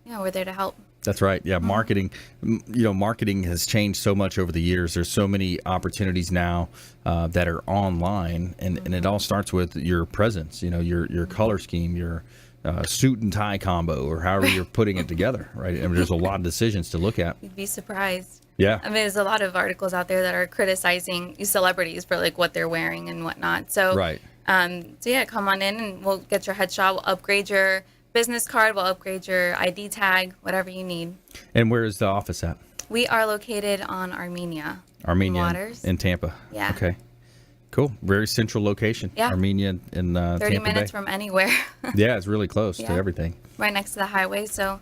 [SPEAKER 6] we're there to help.
[SPEAKER 2] That's right. Yeah. Marketing, marketing has changed so much over the years. There's so many opportunities now that are online, and it all starts with your presence, your color scheme, your suit and tie combo, or however you're putting it together. Right. I mean, there's a lot of decisions to look at.
[SPEAKER 6] You'd be surprised.
[SPEAKER 2] Yeah.
[SPEAKER 6] I mean, there's a lot of articles out there that are criticizing celebrities for like what they're wearing and whatnot. So,
[SPEAKER 2] right.
[SPEAKER 6] Come on in and we'll get your headshot. We'll upgrade your business card. We'll upgrade your ID tag, whatever you need.
[SPEAKER 2] And where is the office at?
[SPEAKER 6] We are located on Armenia Waters.
[SPEAKER 2] In Tampa.
[SPEAKER 6] Yeah.
[SPEAKER 2] Okay. Cool. Very central location.
[SPEAKER 6] Yeah.
[SPEAKER 2] Armenia in 30
[SPEAKER 6] 30 minutes from anywhere.
[SPEAKER 2] Yeah, it's really close to everything.
[SPEAKER 6] Right next to the highway. So,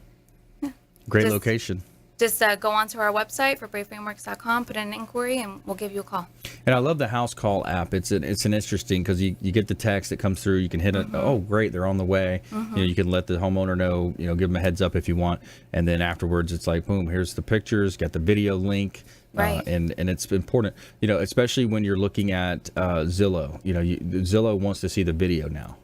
[SPEAKER 2] great location.
[SPEAKER 6] Just go onto our website, FabreFrameworks.com, put in an inquiry, and we'll give you a call.
[SPEAKER 2] And I love the house call app. It's an interesting because you get the text that comes through. You can hit it. Oh, great, they're on the way. You can let the homeowner know. Give them a heads up if you want. And then afterwards, it's like, boom, here's the pictures. Got the video link.
[SPEAKER 6] Right.
[SPEAKER 2] And it's important. Especially when you're looking at Zillow. Zillow wants to see the video now.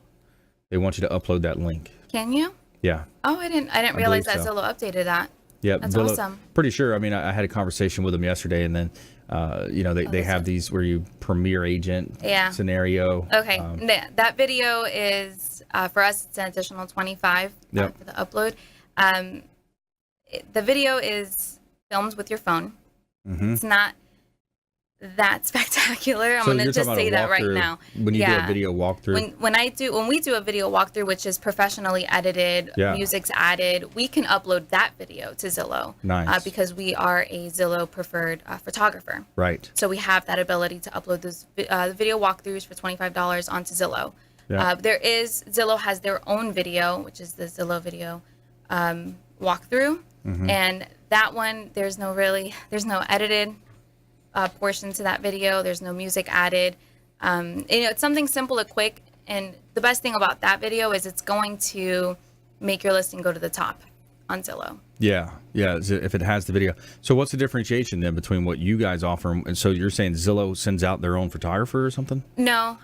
[SPEAKER 2] They want you to upload that link.
[SPEAKER 6] Can you?
[SPEAKER 2] Yeah.
[SPEAKER 6] Oh, I didn't realize that
[SPEAKER 2] so.
[SPEAKER 6] Zillow updated that.
[SPEAKER 2] Yeah,
[SPEAKER 6] that's
[SPEAKER 2] Zillow,
[SPEAKER 6] awesome.
[SPEAKER 2] Pretty sure. I mean, I had a conversation with them yesterday, and then, they have these where you premier agent scenario.
[SPEAKER 6] Okay, that video is for us. It's an additional $25 for the upload. The video is filmed with your phone. It's not that spectacular. I'm gonna just say that right now.
[SPEAKER 2] When you do a video walkthrough,
[SPEAKER 6] when we do a video walkthrough, which is professionally edited, music's added, we can upload that video to Zillow.
[SPEAKER 2] Nice.
[SPEAKER 6] Because we are a Zillow preferred photographer.
[SPEAKER 2] Right.
[SPEAKER 6] So we have that ability to upload those video walkthroughs for $25 onto Zillow.
[SPEAKER 2] Yeah.
[SPEAKER 6] Zillow has their own video, which is the Zillow video walkthrough, and that one there's no edited portion to that video. There's no music added. It's something simple and quick. And the best thing about that video is it's going to make your listing go to the top on Zillow.
[SPEAKER 2] Yeah. If it has the video. So what's the differentiation then between what you guys offer? And so you're saying Zillow sends out their own photographer or something?
[SPEAKER 6] No.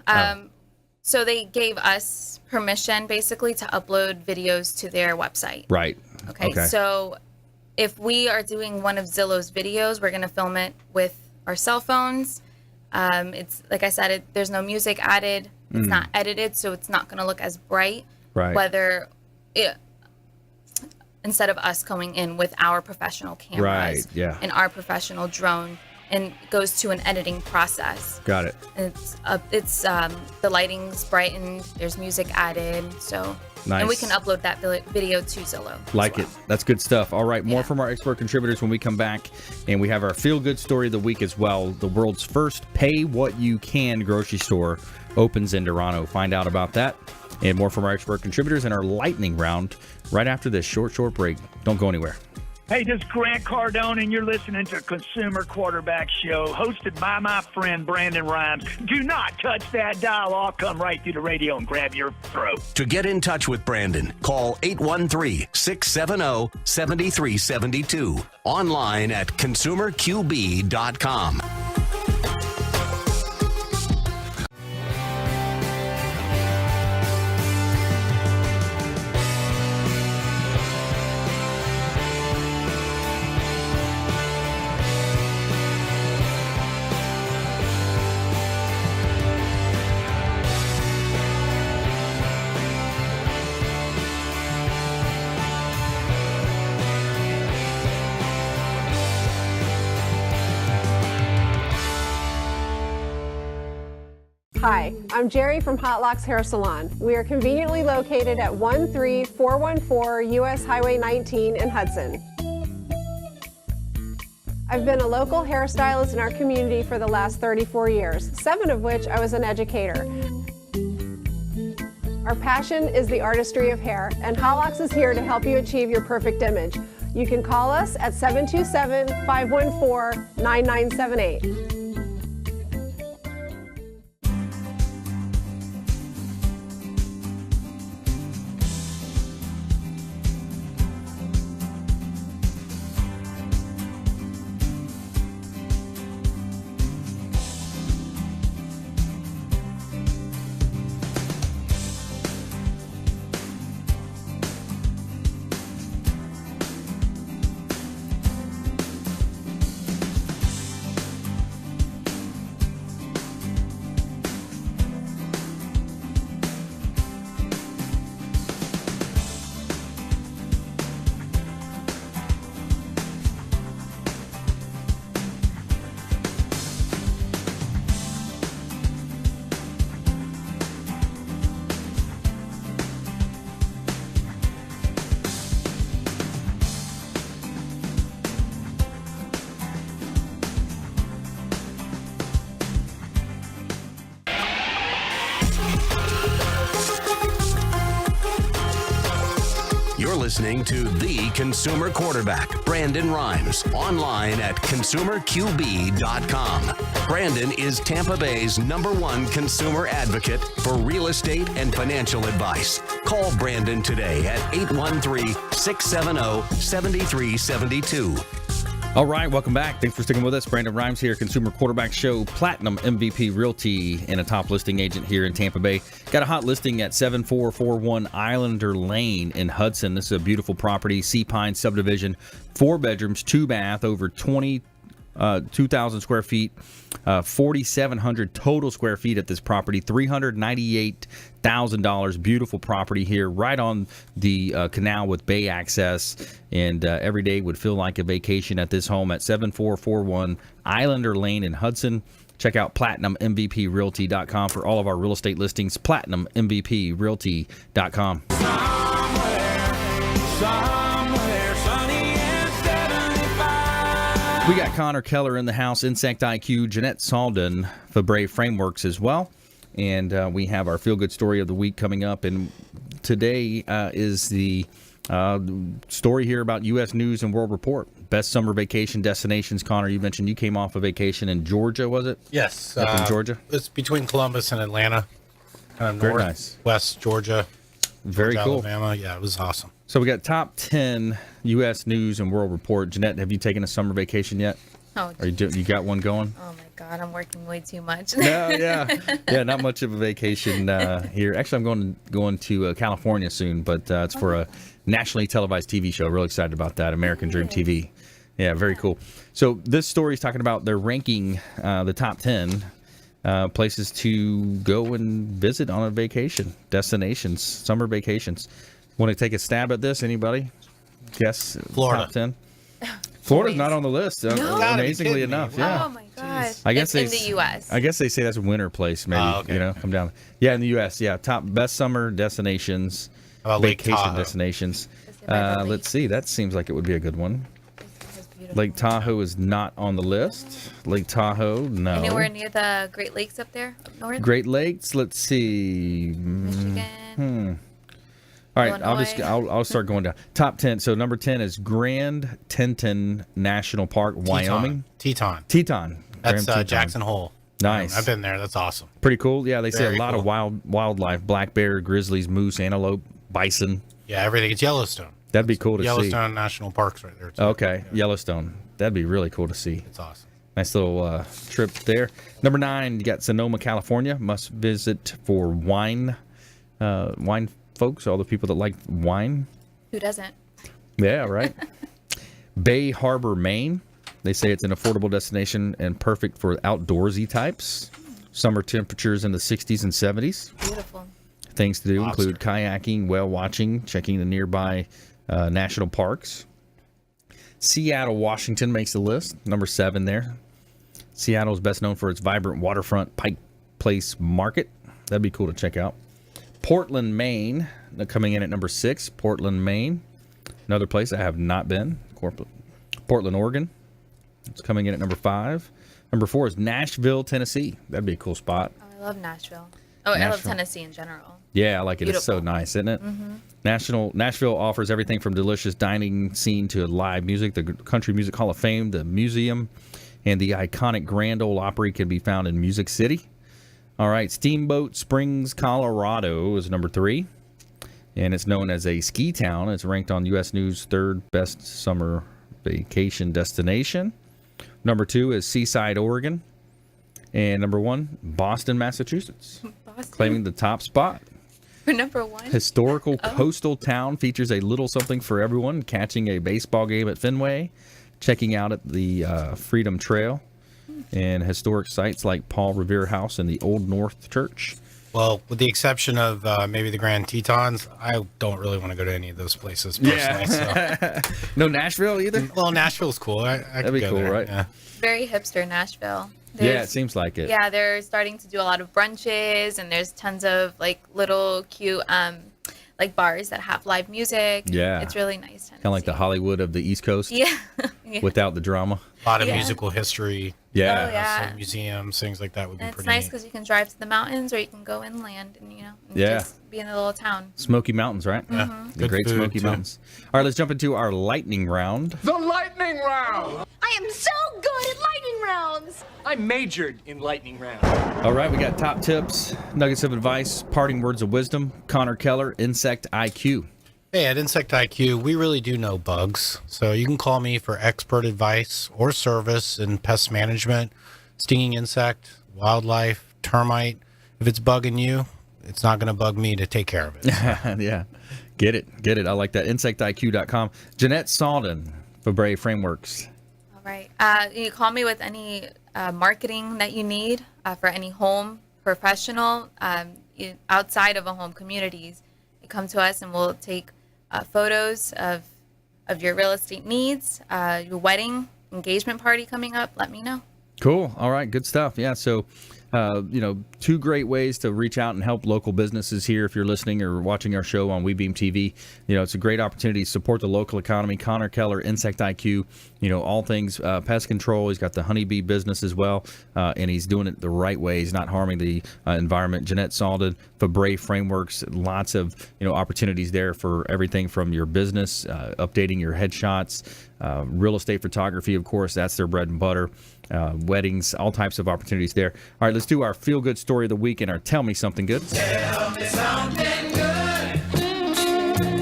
[SPEAKER 6] So they gave us permission basically to upload videos to their website.
[SPEAKER 2] Right.
[SPEAKER 6] Okay. So if we are doing one of Zillow's videos, we're going to film it with our cell phones. It's like I said, there's no music added. It's not edited, so it's not going to look as bright.
[SPEAKER 2] Right.
[SPEAKER 6] Instead of us going in with our professional cameras and our professional drone, and it goes to an editing process.
[SPEAKER 2] Got it.
[SPEAKER 6] And it's the lighting's brightened. There's music added, so.
[SPEAKER 2] Nice.
[SPEAKER 6] And we can upload that video to Zillow.
[SPEAKER 2] Like it. That's good stuff. All right, more from our expert contributors when we come back. And we have our feel-good story of the week as well. The world's first pay-what-you-can grocery store opens in Toronto. Find out about that. And more from our expert contributors in our lightning round right after this short break. Don't go anywhere.
[SPEAKER 10] Hey, this is Grant Cardone, and you're listening to Consumer Quarterback Show, hosted by my friend Brandon Rhymes. Do not touch that dial. I'll come right through the radio and grab your throat.
[SPEAKER 1] To get in touch with Brandon, call 813-670-7372. Online at consumerqb.com.
[SPEAKER 9] Hi, I'm Jerry from Hot Locks Hair Salon. We are conveniently located at 13414 US Highway 19 in Hudson. I've been a local hairstylist in our community for the last 34 years, 7 of which I was an educator. Our passion is the artistry of hair, and Hot Locks is here to help you achieve your perfect image. You can call us at 727-514-9978.
[SPEAKER 1] You're listening to The Consumer Quarterback, Brandon Rhymes, online at consumerqb.com. Brandon is Tampa Bay's #1 consumer advocate for real estate and financial advice. Call Brandon today at 813-670-7372.
[SPEAKER 2] All right, welcome back. Thanks for sticking with us. Brandon Rhymes here, Consumer Quarterback Show, Platinum MVP Realty, and a top listing agent here in Tampa Bay. Got a hot listing at 7441 Islander Lane in Hudson. This is a beautiful property, Sea Pine subdivision, 4 bedrooms, 2 bath, over 2,000 square feet, 4,700 total square feet at this property, $398,000. Beautiful property here, right on the canal with bay access, and every day would feel like a vacation at this home at 7441 Islander Lane in Hudson. Check out PlatinumMVPRealty.com for all of our real estate listings, PlatinumMVPRealty.com. We got Connor Keller in the house, Insect IQ, Janette Sawdon, Fabre Frameworks as well. And we have our feel-good story of the week coming up. And today is the story here about U.S. News and World Report. Best summer vacation destinations. Connor, you mentioned you came off a vacation in Georgia, was it?
[SPEAKER 5] Yes.
[SPEAKER 2] Up in Georgia?
[SPEAKER 5] It's between Columbus and Atlanta.
[SPEAKER 2] Very nice.
[SPEAKER 5] West Georgia.
[SPEAKER 2] Very
[SPEAKER 5] Georgia,
[SPEAKER 2] cool.
[SPEAKER 5] Alabama. Yeah, it was awesome.
[SPEAKER 2] So we got top 10 U.S. News and World Report. Janette, have you taken a summer vacation yet?
[SPEAKER 6] Oh,
[SPEAKER 2] Are you got one going?
[SPEAKER 6] Oh my God, I'm working way too much.
[SPEAKER 2] No, yeah, not much of a vacation here. Actually, I'm going to California soon, but it's for nationally televised TV show. Real excited about that. American Dream TV. Yeah, very cool. So this story is talking about they're ranking the top 10 places to go and visit on a vacation, destinations, summer vacations. Want to take a stab at this? Anybody? Guess
[SPEAKER 5] Florida.
[SPEAKER 2] Top 10? Florida's not on the list, amazingly enough. Yeah.
[SPEAKER 6] Oh my gosh.
[SPEAKER 2] I guess
[SPEAKER 6] it's in the U.S.
[SPEAKER 2] I guess they say that's a winter place, maybe.
[SPEAKER 5] Okay.
[SPEAKER 2] Come down. Yeah, in the U.S. Yeah, top best summer destinations,
[SPEAKER 5] How about Lake
[SPEAKER 2] vacation
[SPEAKER 5] Tahoe?
[SPEAKER 2] destinations.
[SPEAKER 6] Is it by the lake?
[SPEAKER 2] Let's see. That seems like it would be a good one.
[SPEAKER 6] It's beautiful.
[SPEAKER 2] Lake Tahoe is not on the list. Lake Tahoe, no.
[SPEAKER 6] Anywhere near the Great Lakes up there, up north?
[SPEAKER 2] Great Lakes. Let's see.
[SPEAKER 6] Michigan.
[SPEAKER 2] All right,
[SPEAKER 6] Illinois.
[SPEAKER 2] I'll start going down. Top 10. So number 10 is Grand Teton National Park, Wyoming.
[SPEAKER 5] Teton.
[SPEAKER 2] Teton.
[SPEAKER 5] That's
[SPEAKER 2] Grand Teton.
[SPEAKER 5] Jackson Hole.
[SPEAKER 2] Nice.
[SPEAKER 5] I've been there. That's awesome.
[SPEAKER 2] Pretty cool. Yeah, they say
[SPEAKER 5] Very
[SPEAKER 2] a lot of
[SPEAKER 5] cool.
[SPEAKER 2] wildlife: black bear, grizzlies, moose, antelope, bison.
[SPEAKER 5] Yeah, everything. It's Yellowstone.
[SPEAKER 2] That'd be cool to
[SPEAKER 5] Yellowstone National Park's right there, too.
[SPEAKER 2] see. Okay, Yellowstone. That'd be really cool to see.
[SPEAKER 5] It's awesome.
[SPEAKER 2] Nice little trip there. Number 9, you got Sonoma, California. Must visit for wine folks, all the people that like wine.
[SPEAKER 6] Who doesn't?
[SPEAKER 2] Yeah, right. Bay Harbor, Maine. They say it's an affordable destination and perfect for outdoorsy types. Summer temperatures in the 60s and 70s.
[SPEAKER 6] Beautiful.
[SPEAKER 2] Things to do
[SPEAKER 5] Lobster.
[SPEAKER 2] include kayaking, whale watching, checking the nearby national parks. Seattle, Washington makes the list. Number 7 there. Seattle is best known for its vibrant waterfront Pike Place Market. That'd be cool to check out. Portland, Maine, coming in at number 6. Portland, Maine. Another place I have not been. Portland, Oregon. It's coming in at number 5. Number 4 is Nashville, Tennessee. That'd be a cool spot.
[SPEAKER 6] Oh, I love Nashville. Oh, I love
[SPEAKER 2] Nashville.
[SPEAKER 6] Tennessee in general.
[SPEAKER 2] Yeah, I like it. It's so
[SPEAKER 6] Beautiful.
[SPEAKER 2] nice, isn't it? Nashville offers everything from delicious dining scene to live music. The Country Music Hall of Fame, the museum, and the iconic Grand Ole Opry can be found in Music City. All right, Steamboat Springs, Colorado is number 3, and it's known as a ski town. It's ranked on U.S. News' 3rd best summer vacation destination. Number 2 is Seaside, Oregon, and number 1, Boston, Massachusetts,
[SPEAKER 6] Boston.
[SPEAKER 2] claiming the top spot.
[SPEAKER 6] For number 1.
[SPEAKER 2] Historical coastal town features a little something for everyone, catching a baseball game at Fenway, checking out at the Freedom Trail, and historic sites like Paul Revere House and the Old North Church.
[SPEAKER 5] Well, with the exception of maybe the Grand Tetons, I don't really want to go to any of those places personally. So.
[SPEAKER 2] No Nashville either?
[SPEAKER 5] Well, Nashville's cool. I
[SPEAKER 2] That'd be
[SPEAKER 5] could go
[SPEAKER 2] cool,
[SPEAKER 5] there.
[SPEAKER 2] right?
[SPEAKER 5] Yeah.
[SPEAKER 6] Very hipster Nashville.
[SPEAKER 2] Yeah, it seems like it.
[SPEAKER 6] Yeah, they're starting to do a lot of brunches, and there's tons of like little cute like bars that have live music.
[SPEAKER 2] Yeah.
[SPEAKER 6] It's really nice.
[SPEAKER 2] Kind of like the Hollywood of the East Coast.
[SPEAKER 6] Yeah. Yeah.
[SPEAKER 2] Without the drama.
[SPEAKER 5] A lot of
[SPEAKER 6] Yeah.
[SPEAKER 5] musical history.
[SPEAKER 2] Yeah.
[SPEAKER 6] Oh, yeah.
[SPEAKER 5] Some museums, things like that would be
[SPEAKER 6] And it's
[SPEAKER 5] pretty
[SPEAKER 6] nice
[SPEAKER 5] neat.
[SPEAKER 6] because you can drive to the mountains or you can go inland and, and
[SPEAKER 2] Yeah.
[SPEAKER 6] just be in a little town.
[SPEAKER 2] Smoky Mountains, right?
[SPEAKER 5] Yeah.
[SPEAKER 2] The
[SPEAKER 5] Good
[SPEAKER 2] Great
[SPEAKER 5] food,
[SPEAKER 2] Smoky
[SPEAKER 5] too.
[SPEAKER 2] Mountains. All right, let's jump into our lightning round.
[SPEAKER 3] The lightning round!
[SPEAKER 11] I am so good at lightning rounds.
[SPEAKER 3] I majored in lightning round.
[SPEAKER 2] All right, we got top tips, nuggets of advice, parting words of wisdom. Connor Keller, Insect IQ.
[SPEAKER 5] Hey, at Insect IQ, we really do know bugs. So you can call me for expert advice or service in pest management, stinging insect, wildlife, termite. If it's bugging you, it's not going to bug me to take care of it.
[SPEAKER 2] Yeah, get it. I like that. InsectIQ.com. Janette Sawdon for Brave Frameworks.
[SPEAKER 6] All right. You call me with any marketing that you need for any home professional outside of a home communities. You come to us and we'll take photos of your real estate needs, your wedding, engagement party coming up. Let me know.
[SPEAKER 2] Cool. All right. Good stuff. Yeah. So, two great ways to reach out and help local businesses here. If you're listening or watching our show on WeBeam TV, it's a great opportunity to support the local economy. Connor Keller, Insect IQ, all things pest control. He's got the honeybee business as well, and he's doing it the right way. He's not harming the environment. Janette Sawdon for Brave Frameworks. Lots of opportunities there for everything from your business, updating your headshots, real estate photography. Of course, that's their bread and butter. Weddings, all types of opportunities there. All right, let's do our feel-good story of the week and our Tell Me Something Good.
[SPEAKER 4] Tell me something good.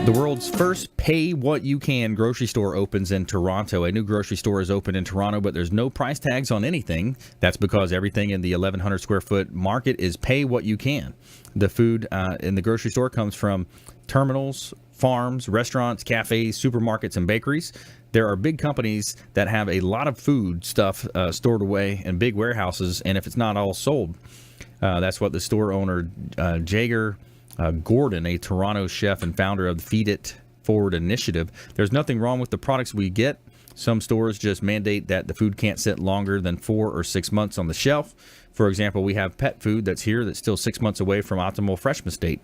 [SPEAKER 2] The world's first pay-what-you-can grocery store opens in Toronto. A new grocery store is open in Toronto, but there's no price tags on anything. That's because everything in the 1,100 square foot market is pay-what-you-can. The food in the grocery store comes from terminals farms, restaurants, cafes, supermarkets, and bakeries. There are big companies that have a lot of food stuff stored away in big warehouses, and if it's not all sold, that's what the store owner, Jager Gordon, a Toronto chef and founder of the Feed It Forward initiative. There's nothing wrong with the products we get. Some stores just mandate that the food can't sit longer than 4 or 6 months on the shelf. For example, we have pet food that's here that's still 6 months away from optimal freshness date.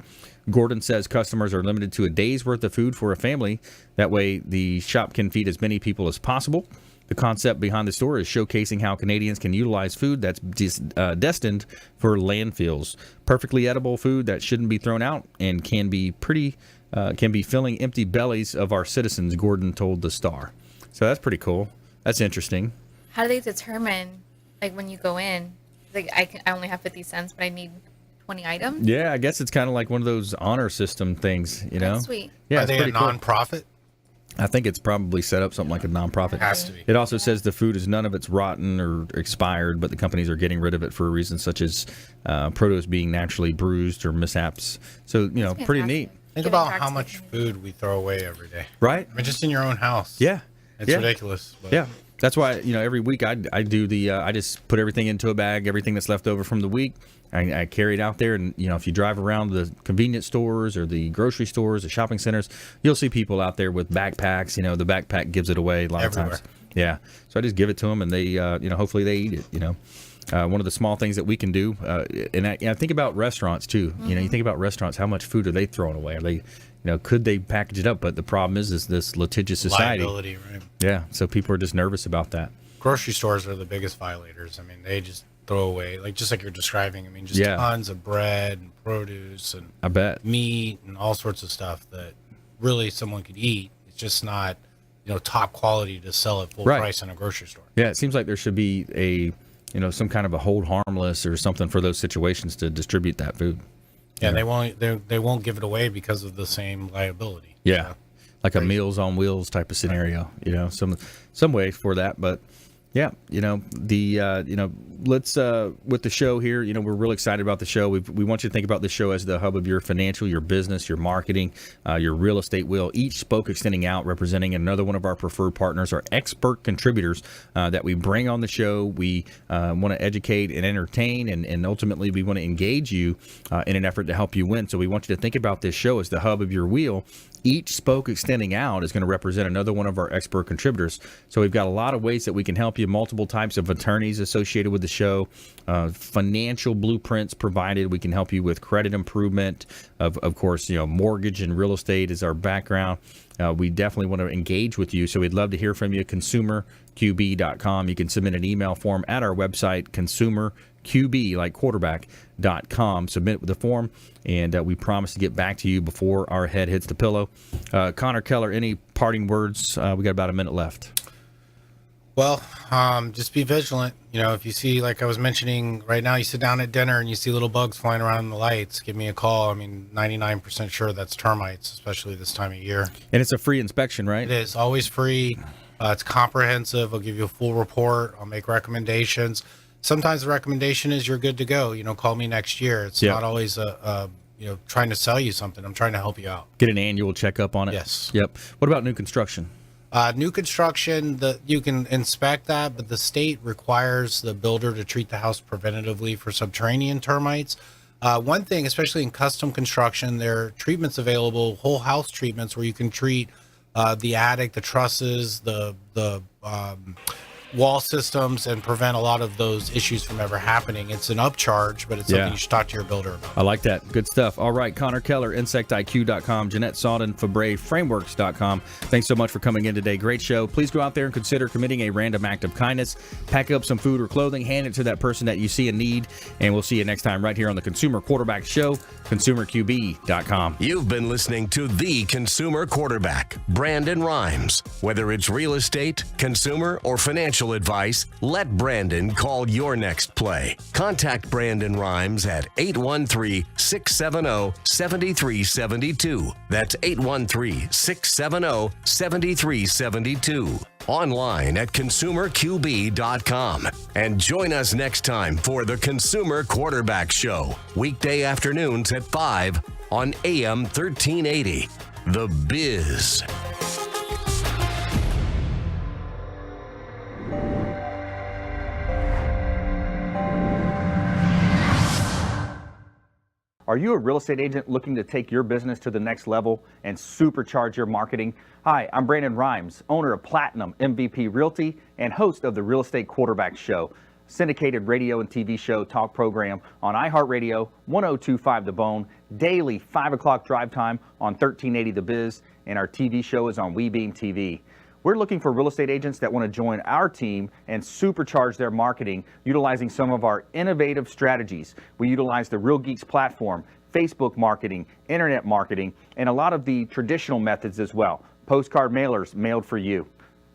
[SPEAKER 2] Gordon says customers are limited to a day's worth of food for a family. That way, the shop can feed as many people as possible. The concept behind the store is showcasing how Canadians can utilize food that's destined for landfills. Perfectly edible food that shouldn't be thrown out and can be filling empty bellies of our citizens, Gordon told the Star. So that's pretty cool. That's interesting.
[SPEAKER 6] How do they determine, like, when you go in, like, I only have 50 cents, but I need 20 items?
[SPEAKER 2] Yeah, I guess it's kind of like one of those honor system things, you know?
[SPEAKER 6] That's sweet.
[SPEAKER 2] Yeah,
[SPEAKER 5] Are they a nonprofit?
[SPEAKER 2] I think it's probably set up something like a nonprofit.
[SPEAKER 5] It has to be.
[SPEAKER 2] It also says the food is none of it's rotten or expired, but the companies are getting rid of it for reasons such as produce being naturally bruised or mishaps. So, you know, pretty neat.
[SPEAKER 5] Think about how much food we throw away every day.
[SPEAKER 2] Right?
[SPEAKER 5] I mean, just in your own house.
[SPEAKER 2] Yeah.
[SPEAKER 5] It's ridiculous. But.
[SPEAKER 2] Yeah. That's why, you know, every week I do I just put everything into a bag, everything that's left over from the week. I carry it out there, and, you know, if you drive around the convenience stores or the grocery stores, the shopping centers, you'll see people out there with backpacks. You know, the backpack gives it away a lot of times. Yeah. So I just give it to them, and they, you know, hopefully they eat it, you know. One of the small things that we can do, and I think about restaurants, too. Mm-hmm. You know, you think about restaurants, how much food are they throwing away? Are they, you know, could they package it up? But the problem is this litigious society.
[SPEAKER 5] Liability, right?
[SPEAKER 2] Yeah, so people are just nervous about that.
[SPEAKER 5] Grocery stores are the biggest violators. I mean, they just throw away, like just like you're describing. I mean, just tons of bread and produce and
[SPEAKER 2] I bet
[SPEAKER 5] meat and all sorts of stuff that really someone could eat. It's just not, you know, top quality to sell at full price in a grocery store.
[SPEAKER 2] Yeah, it seems like there should be a, you know, some kind of a hold harmless or something for those situations to distribute that food.
[SPEAKER 5] Yeah, they won't give it away because of the same liability.
[SPEAKER 2] Yeah, so, like a Meals on Wheels type of scenario. You know, some way for that, but. Yeah, you know, let's with the show here, you know, we're really excited about the show. We want you to think about the show as the hub of your financial, your business, your marketing, your real estate wheel. Each spoke extending out, representing another one of our preferred partners, our expert contributors that we bring on the show. We want to educate and entertain, and ultimately we want to engage you in an effort to help you win. So we want you to think about this show as the hub of your wheel. Each spoke extending out is going to represent another one of our expert contributors. So we've got a lot of ways that we can help you, multiple types of attorneys associated with the show, financial blueprints provided. We can help you with credit improvement. Of course, you know, mortgage and real estate is our background. We definitely want to engage with you. So we'd love to hear from you. ConsumerQB.com. You can submit an email form at our website, ConsumerQB, like quarterback.com. Submit the form, and we promise to get back to you before our head hits the pillow. Connor, Keller, any parting words? We got about a minute left.
[SPEAKER 5] Well, just be vigilant. You know, if you see, like I was mentioning right now, you sit down at dinner and you see little bugs flying around in the lights, give me a call. I mean, 99% sure that's termites, especially this time of year.
[SPEAKER 2] And it's a free inspection, right?
[SPEAKER 5] It is always free. It's comprehensive. I'll give you a full report. I'll make recommendations. Sometimes the recommendation is you're good to go. You know, call me next year. It's not always you know, trying to sell you something. I'm trying to help you out.
[SPEAKER 2] Get an annual checkup on it.
[SPEAKER 5] Yes.
[SPEAKER 2] Yep. What about new construction?
[SPEAKER 5] New construction, you can inspect that, but the state requires the builder to treat the house preventatively for subterranean termites. One thing, especially in custom construction, there are treatments available, whole house treatments, where you can treat the attic, the trusses, the wall systems, and prevent a lot of those issues from ever happening. It's an upcharge, but it's something you should talk to your builder about.
[SPEAKER 2] I like that. Good stuff. All right, Connor Keller, InsectIQ.com, Janette, Sawdon, Fabre, Frameworks.com. Thanks so much for coming in today. Great show. Please go out there and consider committing a random act of kindness. Pack up some food or clothing, hand it to that person that you see in need, and we'll see you next time right here on the Consumer Quarterback Show, ConsumerQB.com.
[SPEAKER 1] You've been listening to the Consumer Quarterback, Brandon Rhymes. Whether it's real estate, consumer, or financial advice, let Brandon call your next play. Contact Brandon Rhymes at 813-670-7372. That's 813-670-7372. Online at consumerqb.com. And join us next time for the Consumer Quarterback Show, weekday afternoons at 5 on AM 1380. The Biz.
[SPEAKER 2] Are you a real estate agent looking to take your business to the next level and supercharge your marketing? Hi, I'm Brandon Rhymes, owner of Platinum MVP Realty and host of the Real Estate Quarterback Show, syndicated radio and TV show talk program on iHeartRadio, 102.5 The Bone, daily 5 o'clock drive time on 1380 The Biz, and our TV show is on WeBeam TV. We're looking for real estate agents that want to join our team and supercharge their marketing utilizing some of our innovative strategies. We utilize the Real Geeks platform, Facebook marketing, internet marketing, and a lot of the traditional methods as well. Postcard mailers mailed for you,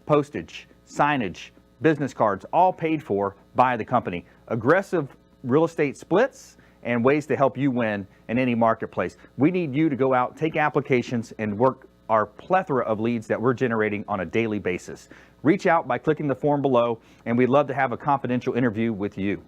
[SPEAKER 2] postage, signage, business cards, all paid for by the company. Aggressive real estate splits and ways to help you win in any marketplace. We need you to go out, take applications, and work our plethora of leads that we're generating on a daily basis. Reach out by clicking the form below, and we'd love to have a confidential interview with you.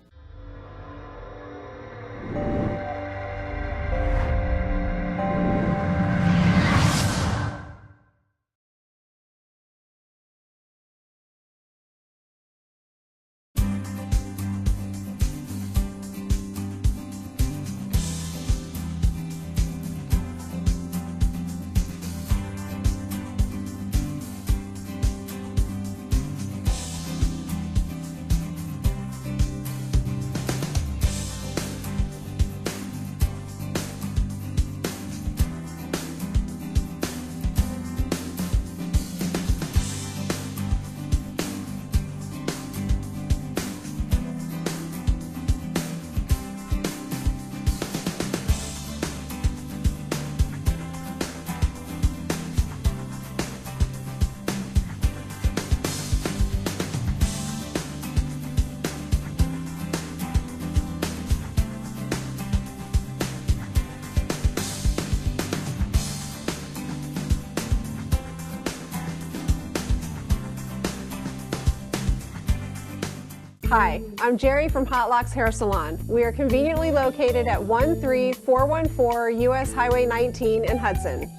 [SPEAKER 9] Hi, I'm Jerry from Hot Locks Hair Salon. We are conveniently located at 13414 US Highway 19 in Hudson.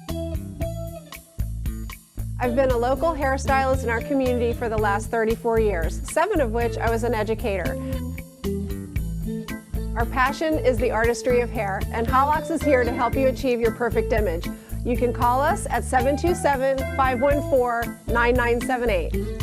[SPEAKER 9] I've been a local hairstylist in our community for the last 34 years, 7 of which I was an educator. Our passion is the artistry of hair, and Hot Locks is here to help you achieve your perfect image. You can call us at 727-514-9978.